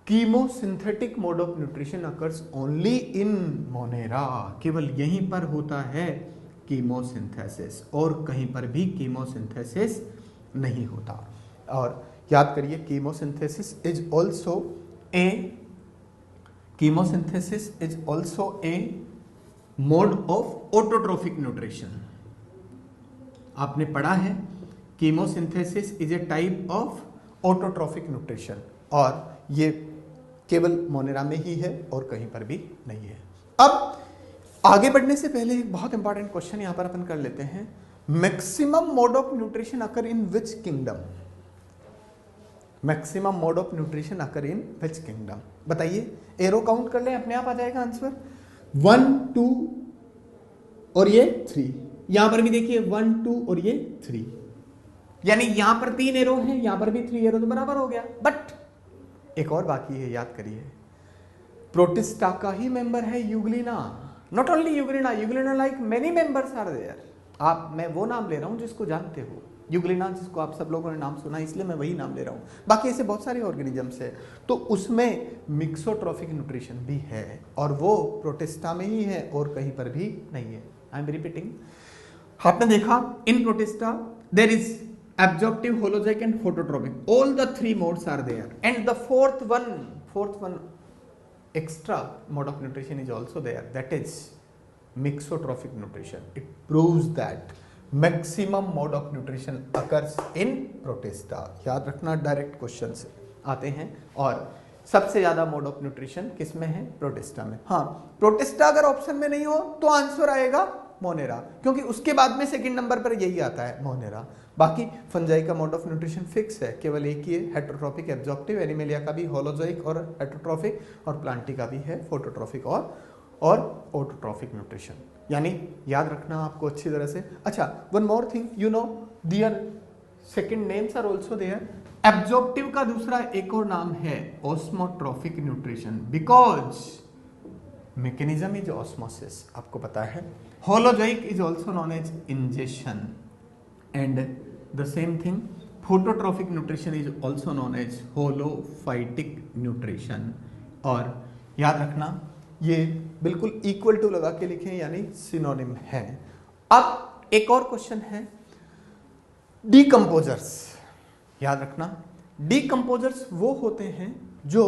chemosynthetic mode of nutrition occurs only in Monera. केवल यहीं पर होता है कीमोसिंथेसिस, और कहीं पर भी कीमोसिंथेसिस नहीं होता। और याद करिए chemosynthesis is also a mode of autotrophic nutrition. आपने पढ़ा है chemosynthesis is a type of autotrophic nutrition, और ये केवल मोनेरा में ही है और कहीं पर भी नहीं है। अब आगे बढ़ने से पहले एक बहुत इंपॉर्टेंट क्वेश्चन यहां पर अपन कर लेते हैं। Maximum mode of nutrition occur in which kingdom, maximum mode of nutrition occur in which kingdom, बताइए। एरो काउंट कर लें, अपने आप आ जाएगा आंसर। 1 2 और ये 3, यहां पर भी देखिए 1 2 और ये 3, यानी यहां पर 3 एरो हैं, यहां पर भी 3 एरो, तो बराबर हो गया। बट एक और बाकी है, याद करिए, प्रोटिस्टा का ही मेंबर है Euglena. Not only Euglena like many members are there. मैं वो नाम ले रहा हूं जिसको जानते हो, यूग्लिना, जिसको आप सब लोगों ने नाम सुना, इसलिए मैं वही नाम ले रहा हूं। बाकी ऐसे बहुत सारे ऑर्गेनिजम्स है, तो उसमें मिक्सोट्रॉफिक न्यूट्रिशन भी है, और वो प्रोटिस्टा में ही है और कहीं पर भी नहीं है। आई एम रिपीटिंग, आपने देखा in Protista there is absorptive, holozoic and phototropic, all the 3 modes are there, and the fourth one extra mode of nutrition is also there, that is mixotrophic nutrition. It proves that maximum mode of nutrition occurs in protista. याद रखना, direct questions आते हैं, और सबसे ज्यादा mode of nutrition किस में है, प्रोटिस्टा में। हाँ, प्रोटिस्टा अगर ऑप्शन में नहीं हो तो आंसर आएगा मोनेरा, क्योंकि उसके बाद में सेकंड नंबर पर यही आता है, मोनेरा। बाकी फंजाई का मोड ऑफ न्यूट्रिशन फिक्स है, केवल एक ही है, हेटरोट्रॉपिक एब्जॉर्प्टिव। एनिमेलिया का भी होलोजोइक और हेटरोट्रॉपिक, और प्लांटी का भी है फोटोट्रॉपिक और ऑटोट्रॉपिक न्यूट्रिशन। यानी याद रखना आपको अच्छी तरह से। अच्छा, one more thing, you know there second names are also there. Absorptive का दूसरा एक और नाम है osmotrophic nutrition, because mechanism is osmosis, आपको पता है। Holozoic is also known as ingestion, and the same thing phototropic nutrition is also known as holophytic nutrition। और याद रखना ये बिल्कुल इक्वल टू लगा के लिखें, यानी सिनोनिम है। अब एक और क्वेश्चन है, डीकंपोजर्स। याद रखना, डीकंपोजर्स वो होते हैं जो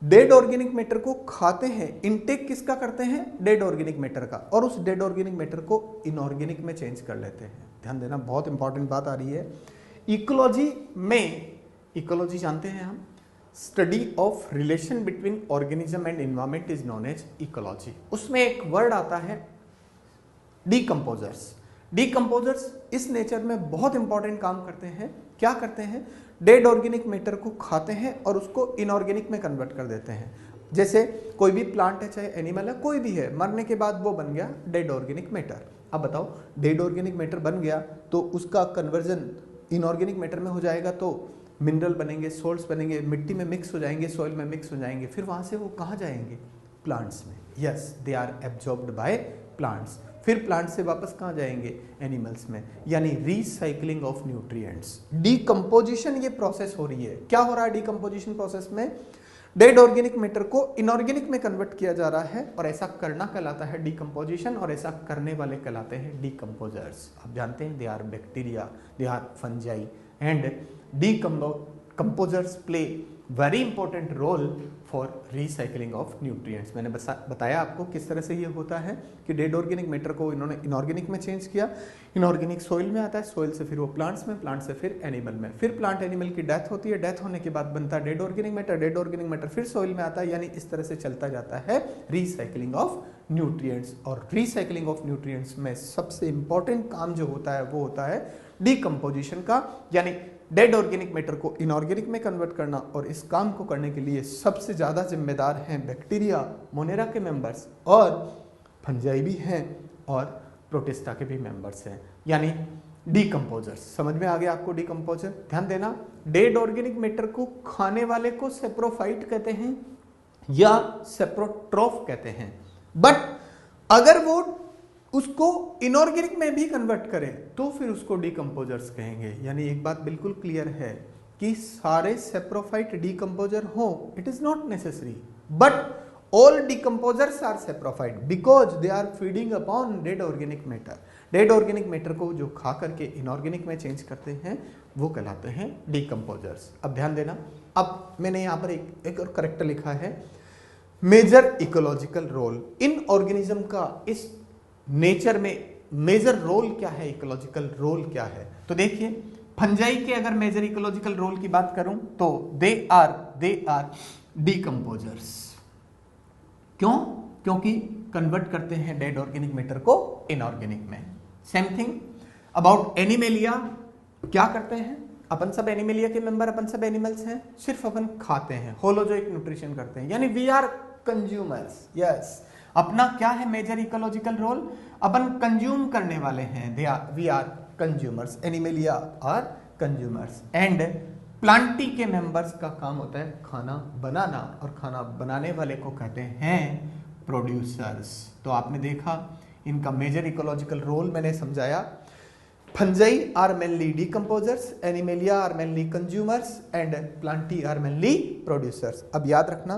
डेड ऑर्गेनिक मैटर को खाते हैं। इनटेक किसका करते हैं, डेड ऑर्गेनिक मैटर का, और उस डेड ऑर्गेनिक मैटर को इनऑर्गेनिक में चेंज कर लेते हैं। ध्यान देना, बहुत इंपॉर्टेंट बात आ रही है। इकोलॉजी में, इकोलॉजी जानते हैं हम, study of relation between organism and environment is known as ecology. उसमें एक वर्ड आता है डीकंपोजर्स। डीकंपोजर्स इस नेचर में बहुत इंपॉर्टेंट काम करते हैं। क्या करते हैं, डेड ऑर्गेनिक मैटर को खाते हैं और उसको इनऑर्गेनिक में कन्वर्ट कर देते हैं। जैसे कोई भी प्लांट है, चाहे एनिमल है, कोई भी है, मरने के बाद वो बन गया डेड ऑर्गेनिक मैटर। अब बताओ, डेड ऑर्गेनिक मैटर बन गया तो उसका कन्वर्जन इनऑर्गेनिक मैटर में हो जाएगा, तो मिनरल बनेंगे, सोल्ट्स बनेंगे, मिट्टी में मिक्स हो जाएंगे, सॉइल में मिक्स हो जाएंगे, फिर वहां से वो कहाँ जाएंगे, प्लांट्स में। Yes, they are absorbed by plants. फिर प्लांट से वापस कहाँ जाएंगे, एनिमल्स में, यानी रीसाइक्लिंग ऑफ न्यूट्रिएंट्स। डीकंपोजिशन ये प्रोसेस हो रही है। क्या हो रहा है डीकंपोजिशन प्रोसेस में, डेड ऑर्गेनिक मैटर को इनऑर्गेनिक में कन्वर्ट किया जा रहा है, और ऐसा करना कहलाता है डीकंपोजिशन, और ऐसा करने वाले कहलाते हैं डीकंपोजर्स। आप जानते हैं they are bacteria, they are fungi, and decomposers play very important role for recycling of nutrients. मैंने बताया आपको किस तरह से ये होता है कि डेड ऑर्गेनिक मैटर को इन्होंने इनऑर्गेनिक में चेंज किया, इनऑर्गेनिक सोइल में आता है, सोइल से फिर वो प्लांट्स में, प्लांट से फिर एनिमल में, फिर प्लांट एनिमल की डेथ होती है, डेथ होने के बाद बनता है dead organic matter, dead organic matter फिर सोइल में आता है, यानी इस तरह से चलता जाता है रिसाइकलिंग ऑफ न्यूट्रिएंट्स। और रिसाइकलिंग ऑफ न्यूट्रिएंट्स में सबसे इंपॉर्टेंट काम जो होता है वो होता है डीकंपोजिशन का, यानी डेड ऑर्गेनिक मैटर को इनऑर्गेनिक में कन्वर्ट करना। और इस काम को करने के लिए सबसे ज्यादा जिम्मेदार हैं बैक्टीरिया, मोनेरा के मेंबर्स, और फंजाई भी हैं, और प्रोटिस्टा के भी मेंबर्स हैं, यानी डीकंपोजर्स। समझ में आ गया आपको डीकंपोजर? ध्यान देना, डेड ऑर्गेनिक मैटर को खाने वाले को सेप्रोफाइट कहते हैं या सेप्रोट्रोफ कहते हैं, बट अगर वो उसको इनऑर्गेनिक में भी कन्वर्ट करें तो फिर उसको डीकंपोजर्स कहेंगे। यानी एक बात बिल्कुल क्लियर है कि सारे सेप्रोफाइट डीकंपोजर हो, it is not necessary, but all decomposers are saprophyte because they are feeding upon dead organic matter. Dead organic matter को जो खा करके इनऑर्गेनिक में चेंज करते हैं वो कहलाते हैं डीकंपोजर्स। अब ध्यान देना, अब मैंने यहां पर एक और करेक्टर लिखा है, मेजर इकोलॉजिकल रोल। इन ऑर्गेनिज्म का इस नेचर में मेजर रोल क्या है, इकोलॉजिकल रोल क्या है? तो देखिए, फंजाई के अगर मेजर इकोलॉजिकल रोल की बात करूं तो दे आर डीकंपोजर्स। क्यों? क्योंकि कन्वर्ट करते हैं डेड ऑर्गेनिक मैटर को इनऑर्गेनिक में। सेम थिंग अबाउट एनिमेलिया, क्या करते हैं? अपन सब एनिमेलिया के मेंबर, अपन सब एनिमल्स हैं, सिर्फ अपन खाते हैं, होलोजोइक न्यूट्रिशन करते हैं, यानी वी आर कंज्यूमर्स। यस, अपना क्या है मेजर इकोलॉजिकल रोल? अपन कंज्यूम करने वाले हैं, we are consumers, Animalia are consumers, and Plantae के मेंबर्स का काम होता है खाना बनाना, और खाना बनाने वाले को कहते हैं प्रोड्यूसर्स। तो आपने देखा इनका मेजर इकोलॉजिकल रोल मैंने समझाया। Fungi are mainly decomposers, Animalia are mainly consumers, and Plantae are mainly producers. अब याद रखना,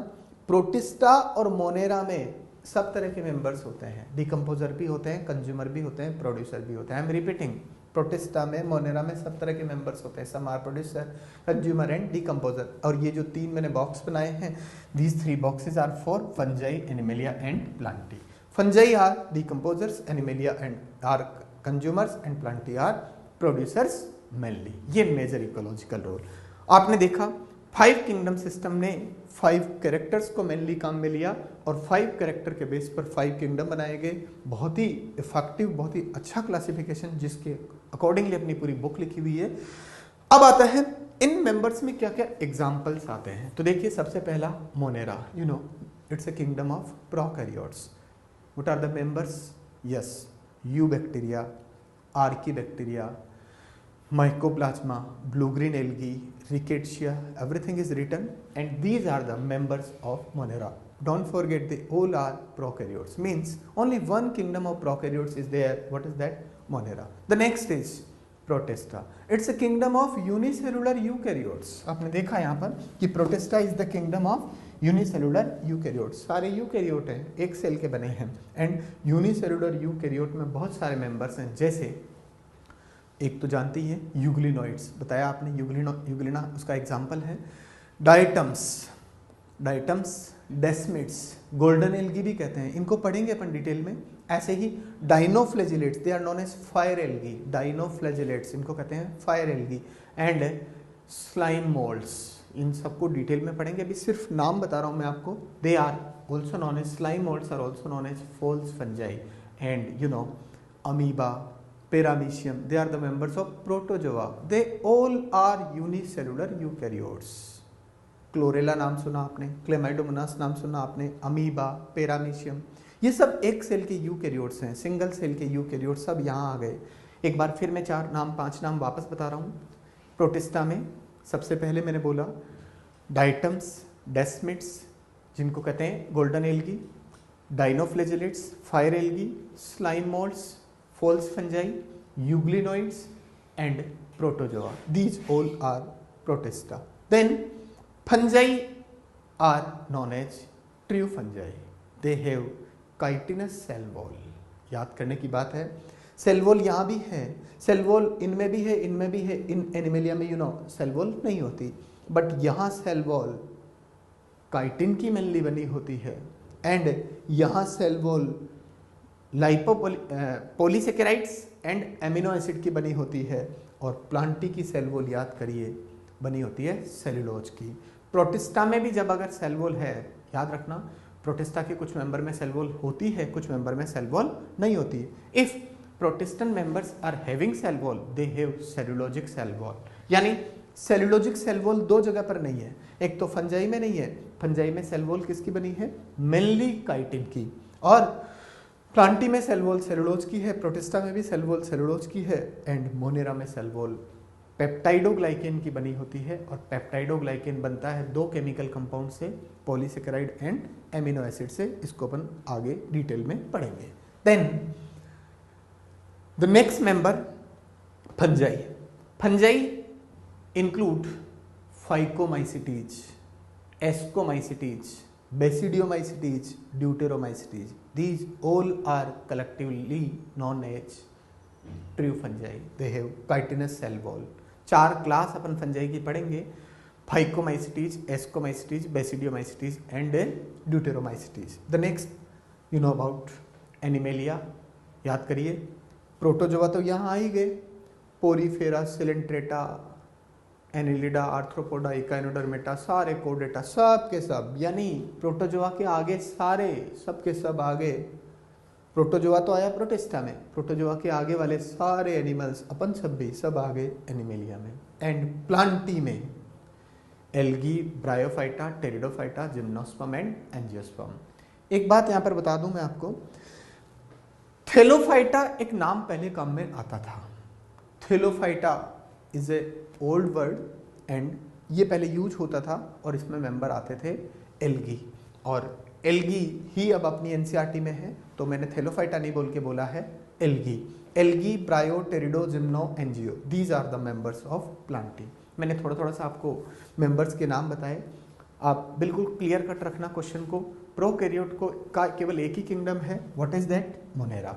प्रोटिस्टा और मोनेरा में सब तरह के मेंबर्स होते हैं, डीकंपोजर भी होते हैं, कंज्यूमर भी होते हैं, प्रोड्यूसर भी होते हैं। आई एम रिपीटिंग, प्रोटिस्टा में, मोनेरा में सब तरह के मेंबर्स होते हैं, some are producer, consumer and decomposer. और ये जो तीन मैंने बॉक्स बनाए हैं, these 3 boxes are for fungi, Animalia and Plantae. Fungi are decomposers, Animalia and are consumers, and Plantae are producers mainly. ये मेजर इकोलॉजिकल रोल आपने देखा। 5 किंगडम सिस्टम ने 5 कैरेक्टर्स को मेनली काम में लिया, और 5 कैरेक्टर के बेस पर 5 किंगडम बनाए गए। बहुत ही इफेक्टिव, बहुत ही अच्छा क्लासिफिकेशन, जिसके अकॉर्डिंगली अपनी पूरी बुक लिखी हुई है। अब आता है इन मेंबर्स में क्या क्या एग्जाम्पल्स आते हैं। तो देखिए, सबसे पहला Monera, you know it's a kingdom of prokaryotes. What are the members? Yes, eubacteria, archaebacteria, mycoplasma, blue-green algae, rickettsia, everything is written, and these are the members of Monera. Don't forget, they all are prokaryotes, means only one kingdom of prokaryotes is there. What is that? Monera. The next is Protista. It's a kingdom of unicellular eukaryotes. आपने देखा यहाँ पर कि Protista is the kingdom of unicellular eukaryotes. सारे eukaryote हैं, एक cell के बने हैं, एंड यूनिसेलुलर यूकैरियोट में बहुत सारे मेंबर्स हैं। जैसे एक तो जानती है यूग्लिनोइड्स, बताया आपने, यूग्लिना उसका एग्जाम्पल है। डाइटम्स, डेस्मिड्स, गोल्डन एल्गी भी कहते हैं, इनको पढ़ेंगे अपन डिटेल में। ऐसे ही dinoflagellates, they are known as fire algae, dinoflagellates इनको कहते हैं fire algae, and slime moulds, इन सबको डिटेल में पढ़ेंगे। अभी सिर्फ नाम बता रहा हूं मैं आपको। They are also known as, slime moulds are also known as false fungi, and you know amoeba, Paramecium, they are the members of Protozoa. They all are unicellular eukaryotes. Chlorella नाम सुना आपने, क्लेमाइडोमोनास नाम सुना आपने, amoeba, पेरामीशियम, ये सब एक cell के यूकैरियोट्स हैं, सिंगल सेल के यूकैरियोट्स सब यहाँ आ गए। एक बार फिर मैं 5 नाम वापस बता रहा हूँ। प्रोटिस्टा में सबसे पहले मैंने बोला डाइटम्स, डेस्मिड्स जिनको कहते हैं golden algae, dinoflagellates, fire algae, slime moulds, false fungi, euglenoids and protozoa. These all are protista. Then fungi are known as true fungi. They have chitinous cell wall. याद करने की बात है. सेल वॉल यहाँ भी है, सेल वॉल इनमें भी है, इनमें भी है. इन एनिमेलिया में सेल वॉल नहीं होती, बट यहाँ सेल वॉल काइटिन की मेनली बनी होती है. एंड यहाँ cell wall polysaccharides and amino acid की बनी होती है. और प्लांटी की सेल वॉल याद करिए बनी होती है सेलुलोज की. प्रोटिस्टा में भी जब अगर सेल वॉल है, याद रखना प्रोटिस्टा के कुछ मेंबर में सेल वॉल होती है, कुछ मेंबर में सेल वॉल नहीं होती है. If protistan members are having cell wall, they have cellulosic cell wall. यानी सेलुलोजिक सेल वॉल दो जगह पर नहीं है. एक तो फंजाई में नहीं है, फंजाई में सेल वॉल किसकी बनी है? मेनली काइटिन की. और प्लांटी में सेल वॉल सेलुलोज की है, प्रोटिस्टा में भी सेल वॉल सेलुलोज की है. एंड मोनेरा में सेल वॉल पेप्टाइडोग्लाइकेन की बनी होती है. और पेप्टाइडोग्लाइकेन बनता है दो केमिकल कंपाउंड से, पॉलीसेकेराइड एंड एमिनो एसिड से. इसको अपन आगे डिटेल में पढ़ेंगे. Then the next member fungi. Fungi include phycomycetes, ascomycetes, basidiomycetes, deuteromycetes. These all are collectively known as true fungi. They have chitinous cell wall. 4 class upon fungi की पढ़ेंगे: phycomycetes, ascomycetes, basidiomycetes and deuteromycetes. The next you know about animalia. याद करिए protozoa तो यहाँ आ ही गए. Porifera, Coelenterata, Annelida, arthropoda, Echinodermata, सारे कोडेटा सब के सब. यानी प्रोटोजोआ के आगे सारे सब के सब आगे. प्रोटोजोआ तो आया प्रोटिस्टा में, प्रोटोजोआ के आगे वाले सारे एनिमल्स अपन सब भी सब आगे एनिमेलिया में. एंड प्लांटी में algae, bryophyta, pteridophyta, gymnosperm and angiosperm. एक बात यहाँ पर बता दूं मैं आपको, थेलोफाइटा एक नाम पहले काम में आता था. Thallophyta is a old word and ये पहले यूज होता था और इसमें मेंबर आते थे एल्गी. और एल्गी ही अब अपनी एनसीईआरटी में है, तो मैंने थेलोफाइटा नहीं बोल के बोला है algae. Algae, bryo, pterido, gymno, angio, these are the members of Plantae. मैंने थोड़ा सा आपको मेंबर्स के नाम बताए. आप बिल्कुल क्लियर कट रखना क्वेश्चन को. प्रोकैरियोट को का केवल एक ही किंगडम है, what is that? Monera.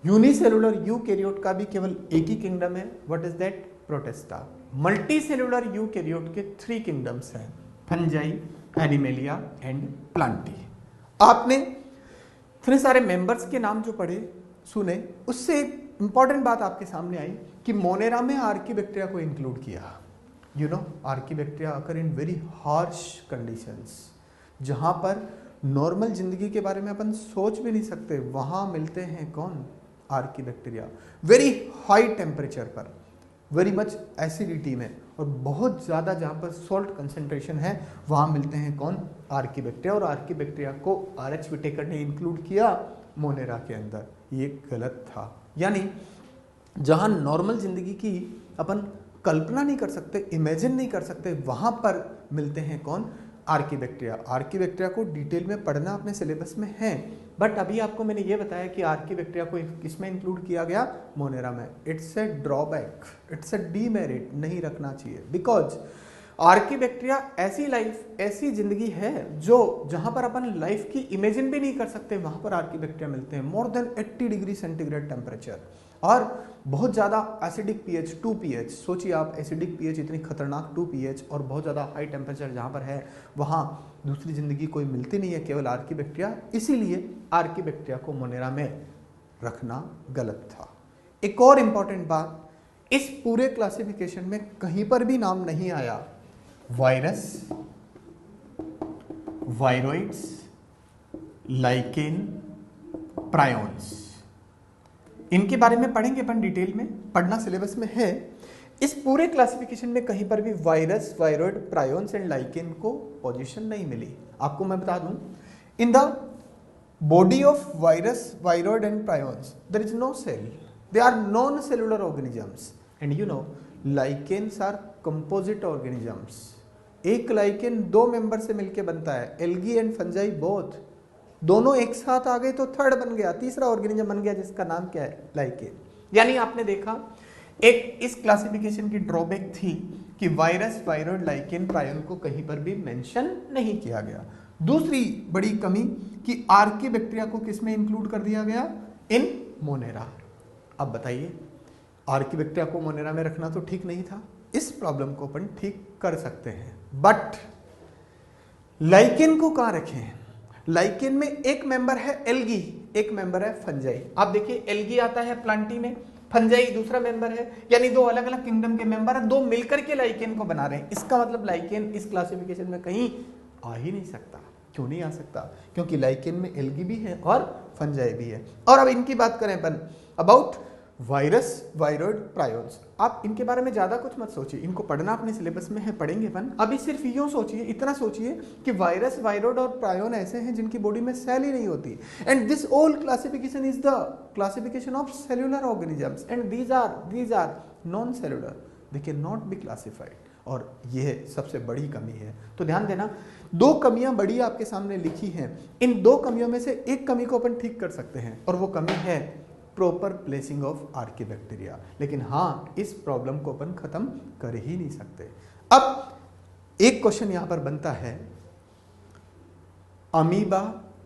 Unicellular eukaryote का भी केवल एक ही किंगडम है, what is that? Protista. Multicellular eukaryote के 3 किंगडम्स हैं, फंजाई, एनिमेलिया एंड प्लांटी. आपने इतने सारे मेंबर्स के नाम जो पढ़े सुने, उससे इंपॉर्टेंट बात आपके सामने आई कि मोनेरा में आर्कीबैक्टीरिया को इंक्लूड किया. You know archaebacteria occur in very harsh conditions. जहां पर नॉर्मल जिंदगी के बारे में अपन सोच भी नहीं सकते, वहां मिलते हैं कौन? आर्कीबैक्टीरिया. वेरी हाई टेम्परेचर पर, वेरी मच एसिडिटी में, और बहुत ज़्यादा जहाँ पर सॉल्ट कंसेंट्रेशन है वहाँ मिलते हैं कौन? आर्कीबैक्टीरिया. और आर्कीबैक्टीरिया को आर.एच. विटेकर ने इंक्लूड किया मोनेरा के अंदर. ये गलत था. यानी जहाँ नॉर्मल जिंदगी की अपन कल्पना नहीं कर सकते, इमेजिन नहीं कर सकते, वहाँ पर मिलते हैं कौन? आर्कीबैक्टीरिया. आर्कीबैक्टीरिया को डिटेल में पढ़ना अपने सिलेबस में है, बट अभी आपको मैंने ये बताया कि आर्कीबैक्टीरिया को किसमें इंक्लूड किया गया? मोनेरा में. It's a drawback, it's a demerit, नहीं रखना चाहिए. बिकॉज आर्कीबैक्टीरिया ऐसी लाइफ, ऐसी जिंदगी है जो जहां पर अपन लाइफ की इमेजिन भी नहीं कर सकते, वहां पर आर्कीबैक्टीरिया मिलते हैं. More than 80 degree centigrade temperature और बहुत ज़्यादा एसिडिक पीएच, 2 pH. सोचिए आप, एसिडिक पीएच इतनी खतरनाक 2 pH और बहुत ज़्यादा हाई टेम्परेचर जहाँ पर है, वहाँ दूसरी ज़िंदगी कोई मिलती नहीं है, केवल आर्कीबैक्टीरिया. इसीलिए आर्कीबैक्टीरिया को मोनेरा में रखना गलत था. एक और इम्पॉर्टेंट बात, इस पूरे क्लासिफिकेशन में कहीं पर भी नाम नहीं आया वायरस, वायरोइड्स, लाइकेन, प्रायोन्स. इनके बारे में पढ़ेंगे अपन डिटेल में, पढ़ना सिलेबस में है. इस पूरे क्लासिफिकेशन में कहीं पर भी virus, viroid, prions and lichen को पोजीशन नहीं मिली. आपको मैं बता दूं, in the body of virus, viroid and prions there is no cell, they are non cellular organisms. And you know lichens are composite organisms. एक लाइकेन 2 मेंबर से मिलकर बनता है, एल्गी एंड फंजाई बोथ. दोनों एक साथ आ गए तो थर्ड बन गया, तीसरा ऑर्गेनिज्म बन गया जिसका नाम क्या है, लाइकेन। यानी आपने देखा एक इस क्लासिफिकेशन की ड्रॉबैक थी कि वायरस, वायरोइड, लाइकेन, प्रायोन को कहीं पर भी मेंशन नहीं किया गया। दूसरी बड़ी कमी कि आर्की बैक्टीरिया को किस में इंक्लूड कर दिया गया, इन मोनेरा। अब बताइए, आर्की बैक्टीरिया को मोनेरा में रखना तो ठीक नहीं था, इस प्रॉब्लम को अपन ठीक कर सकते हैं, बट लाइकेन को कहां रखें? लाइकेन में एक मेंबर है एल्गी, एक मेंबर है फंजाई। आप देखिए एल्गी आता है प्लांटी में, फंजाई दूसरा मेंबर है, यानी दो अलग अलग किंगडम के मेंबर है, दो मिलकर के लाइकेन को बना रहे हैं। इसका मतलब लाइकेन इस क्लासिफिकेशन में कहीं आ ही नहीं सकता। क्यों नहीं आ सकता? क्योंकि लाइकेन में एल्गी भी है और फंजाई भी है। और अब इनकी बात करें अपन अबाउट वायरस, वायरोइड, प्रायोन्स। आप इनके बारे में ज्यादा कुछ मत सोचिए, इनको पढ़ना अपने सिलेबस में है, पढ़ेंगे अपन। अभी सिर्फ यूं सोचिए, इतना सोचिए कि वायरस, वायरोइड और प्रायोन ऐसे हैं जिनकी बॉडी में सेल ही नहीं होती, and this whole classification is the classification of cellular organisms, and these are non cellular, they can not be classified. और यह सबसे बड़ी कमी है। तो ध्यान देना, दो कमियां बड़ी आपके सामने लिखी हैं, इन दो कमियों में से एक कमी को अपन ठीक कर सकते हैं, और वो कमी है proper placing of Archie bacteria. लेकिन हाँ, इस प्रॉब्लम को अपन खत्म कर ही नहीं सकते। अब एक क्वेश्चन यहां पर बनता है, amoeba,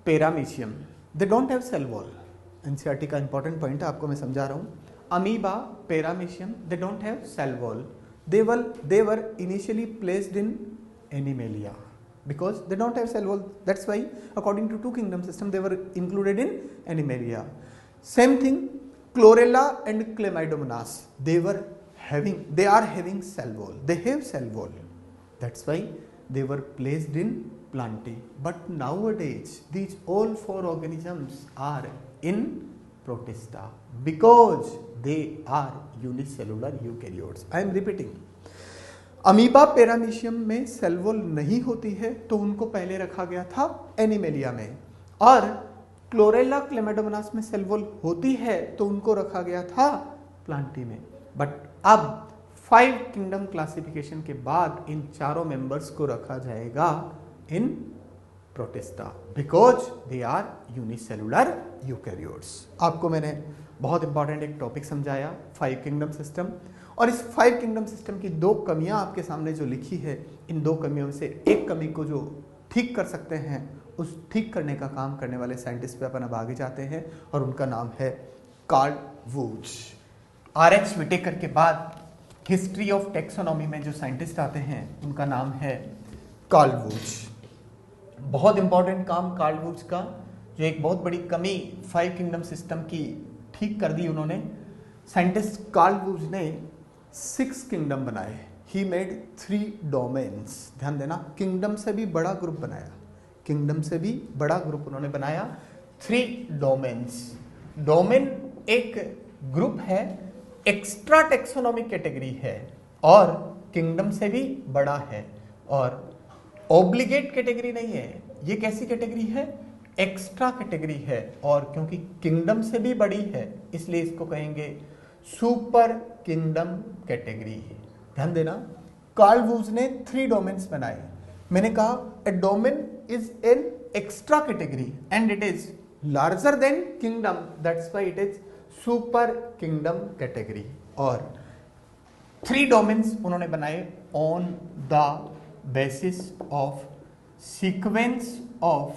paramecium, they don't have cell wall. NCERT का इंपॉर्टेंट पॉइंट है, आपको मैं समझा रहा हूं। Amoeba, paramecium, they don't have cell wall. They were initially placed in Animalia because they don't have cell wall. That's why, according to two kingdom system, they were included in Animalia. Same thing, Chlorella and Chlamydomonas. They are having cell wall. They have cell wall. That's why they were placed in Plantae. But nowadays, these all four organisms are in Protista because they are unicellular eukaryotes. I am repeating. Amoeba, paramecium में cell wall नहीं होती है तो उनको पहले रखा गया था एनिमेलिया में, और क्लोरेला, क्लेमाइडोमोनास में सेल वॉल होती है तो उनको रखा गया था प्लांटी में। बट अब 5 किंगडम क्लासिफिकेशन के बाद इन चारों मेंबर्स को रखा जाएगा in Protista because they are unicellular eukaryotes. आपको मैंने बहुत इंपॉर्टेंट एक टॉपिक समझाया, 5 किंगडम सिस्टम, और इस 5 किंगडम सिस्टम की दो कमियां आपके सामने जो लिखी है, इन दो कमियों में से एक कमी को जो ठीक कर सकते हैं, उस ठीक करने का काम करने वाले साइंटिस्ट पे अपन अब आगे जाते हैं, और उनका नाम है कार्ल वुज। आर.एच. विटेकर के बाद हिस्ट्री ऑफ टेक्सोनॉमी में जो साइंटिस्ट आते हैं उनका नाम है कार्ल वुज। बहुत इंपॉर्टेंट काम कार्ल वुज का, जो एक बहुत बड़ी कमी 5 किंगडम सिस्टम की ठीक कर दी उन्होंने। साइंटिस्ट कार्ल वुज ने 6 किंगडम बनाए। He made 3 domains. ध्यान देना, किंगडम से भी बड़ा ग्रुप बनाया, किंगडम से भी बड़ा ग्रुप उन्होंने बनाया, 3 डोमेन्स। डोमेन एक ग्रुप है, एक्स्ट्रा टेक्सोनॉमिक कैटेगरी है, और किंगडम से भी बड़ा है, और ऑब्लिगेट कैटेगरी नहीं है। ये कैसी कैटेगरी है? एक्स्ट्रा कैटेगरी है, और क्योंकि किंगडम से भी बड़ी है इसलिए इसको कहेंगे सुपर किंगडम कैटेगरी। ध्यान देना, कार्ल वुज ने 3 डोमेन्स बनाए। मैंने कहा a domain is an extra category and it is larger than kingdom, that's why it is super kingdom category. और 3 डोमेन्स उन्होंने बनाए on the basis of sequence of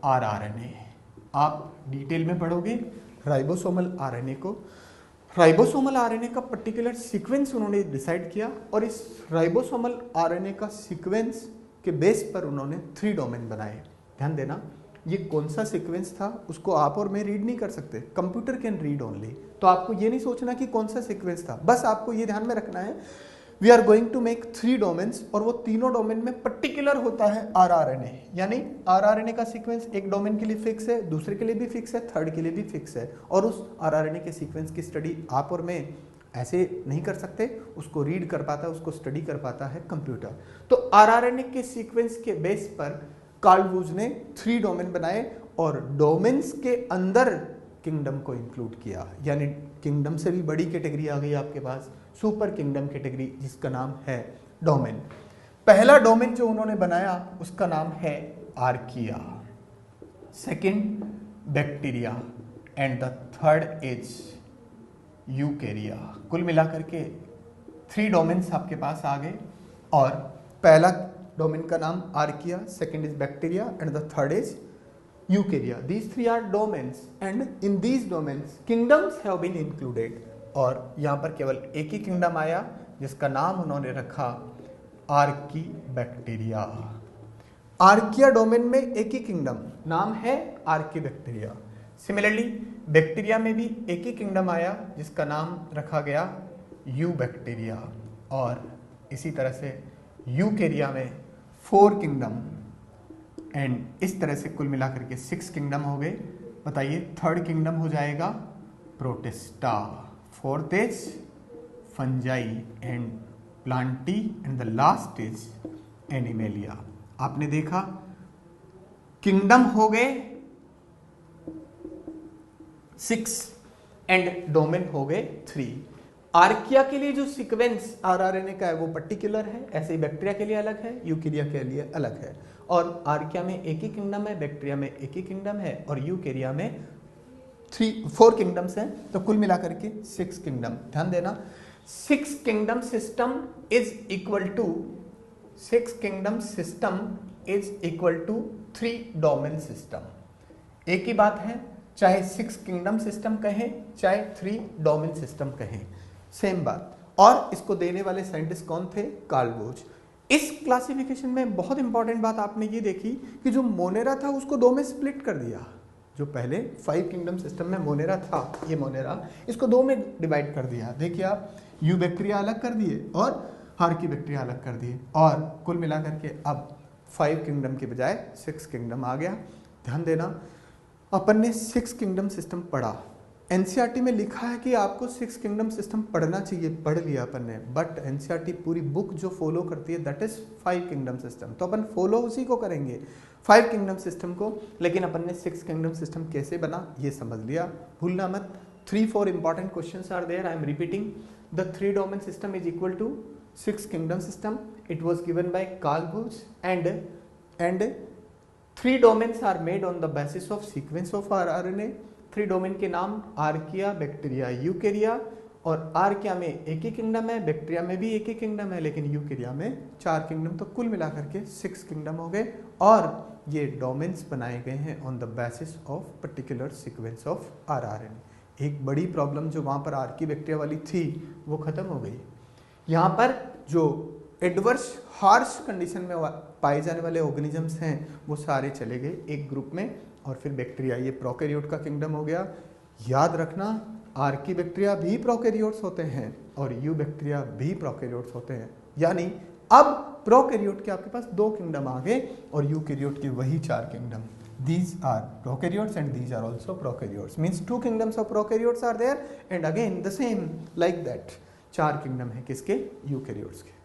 rRNA. आप डिटेल में पढ़ोगे राइबोसोमल आरएनए को। राइबोसोमल आरएनए का particular sequence उन्होंने decide किया, और इस राइबोसोमल आरएनए का सीक्वेंस के बेस पर उन्होंने 3 डोमेन बनाए। ध्यान देना, ये कौन सा सीक्वेंस था उसको आप और मैं रीड नहीं कर सकते, कंप्यूटर कैन रीड ओनली। तो आपको ये नहीं सोचना कि कौन सा सीक्वेंस था, बस आपको ये ध्यान में रखना है we are going to make 3 domains, और वो तीनों डोमेन में पर्टिकुलर होता है आरआरएनए। यानी आरआरएनए का सीक्वेंस एक डोमेन के लिए फिक्स है, दूसरे के लिए भी फिक्स है, थर्ड के लिए भी फिक्स है, और उस आरआरएनए के सीक्वेंस की स्टडी आप और मैं ऐसे नहीं कर सकते, उसको रीड कर पाता है, उसको स्टडी कर पाता है कंप्यूटर। तो आरआरएनए के सीक्वेंस के बेस पर कार्ल वुज ने 3 डोमेन बनाए, और डोमेन्स के अंदर किंगडम को इंक्लूड किया। यानी किंगडम से भी बड़ी कैटेगरी आ गई आपके पास, सुपर किंगडम कैटेगरी, जिसका नाम है डोमेन। पहला डोमेन जो उन्होंने बनाया उसका नाम है archaea. Second bacteria and the third is Eukarya. कुल मिलाकर के 3 डोमेन्स आपके पास आ गए और पहला डोमेन का नाम Archaea, second is bacteria and the third is Eukarya. These 3 are domains and in these domains kingdoms have been included. और यहाँ पर केवल एक ही किंगडम आया जिसका नाम उन्होंने रखा आर्की बैक्टीरिया। आर्किया डोमेन में एक ही किंगडम, नाम है आर्की बैक्टीरिया। सिमिलरली बैक्टीरिया में भी एक ही किंगडम आया जिसका नाम रखा गया यू बैक्टीरिया। और इसी तरह से यूकेरिया में 4 किंगडम एंड इस तरह से कुल मिलाकर के 6 किंगडम हो गए। बताइए थर्ड किंगडम हो जाएगा protista, fourth is fungi and Plantae and the last is animalia. आपने देखा किंगडम हो गए 6 एंड डोमेन हो गए 3। आर्किया के लिए जो सीक्वेंस आरआरएनए का है वो पर्टिकुलर है, ऐसे ही बैक्टीरिया के लिए अलग है, यूकेरिया के लिए अलग है। और आर्किया में एक ही किंगडम है, बैक्टीरिया में एक ही किंगडम है और यूकेरिया में 4 किंगडम्स हैं। तो कुल मिलाकर के 6 किंगडम। ध्यान देना 6 kingdom system is equal to 6 kingdom system is equal to 3 domain system. एक ही बात है, चाहे 6 किंगडम सिस्टम कहें चाहे 3 डोमेन सिस्टम कहें, सेम बात। और इसको देने वाले साइंटिस्ट कौन थे? कार्ल बोच। इस क्लासिफिकेशन में बहुत इंपॉर्टेंट बात आपने ये देखी कि जो मोनेरा था उसको 2 में स्प्लिट कर दिया। जो पहले 5 किंगडम सिस्टम में मोनेरा था, ये मोनेरा, इसको 2 में डिवाइड कर दिया। देखिए आप, यू बैक्टीरिया अलग कर दिए और आर्की बैक्टीरिया अलग कर दिए और कुल मिलाकर के अब 5 किंगडम के बजाय 6 किंगडम आ गया। ध्यान देना अपन ने 6 किंगडम सिस्टम पढ़ा, एनसीईआरटी में लिखा है कि आपको 6 किंगडम सिस्टम पढ़ना चाहिए, पढ़ लिया अपन ने, बट एनसीईआरटी पूरी बुक जो फॉलो करती है दैट इज 5 किंगडम सिस्टम। तो अपन फॉलो उसी को करेंगे 5 किंगडम सिस्टम को, लेकिन अपन ने 6 किंगडम सिस्टम कैसे बना ये समझ लिया। भूलना मत, 3-4 important questions are there, I am repeating. The 3 domain system is equal to 6 kingdom system, it was given by Carl Buch and 3 domains are made on the basis of sequence of RNA। 3 domain के नाम archaea, bacteria, Eukarya. और archaea में एक ही kingdom है, bacteria में भी एक ही kingdom है, लेकिन यूकेरिया में 4 किंगडम। तो कुल मिलाकर के 6 किंगडम हो गए और ये डोमेन्स बनाए गए हैं on the basis of particular sequence of RNA। एक बड़ी प्रॉब्लम जो वहाँ पर आर्की बैक्टीरिया वाली थी वो खत्म हो गई। यहाँ पर जो एडवर्स हार्श कंडीशन में पाए जाने वाले ऑर्गेनिजम्स हैं वो सारे चले गए एक ग्रुप में और फिर बैक्टीरिया, ये प्रोकैरियोट का किंगडम हो गया। याद रखना आर्की बैक्टीरिया भी प्रोकैरियोट्स होते हैं और यू बैक्टीरिया भी प्रोकैरियोट्स होते हैं, यानी अब प्रोकैरियोट के आपके पास 2 किंगडम आ गए और यूकैरियोट के वही 4 kingdom. These are prokaryotes and these are also prokaryotes, means 2 kingdoms of prokaryotes are there and again the same like that 4 kingdom है किसके? यूकैरियोट्स के।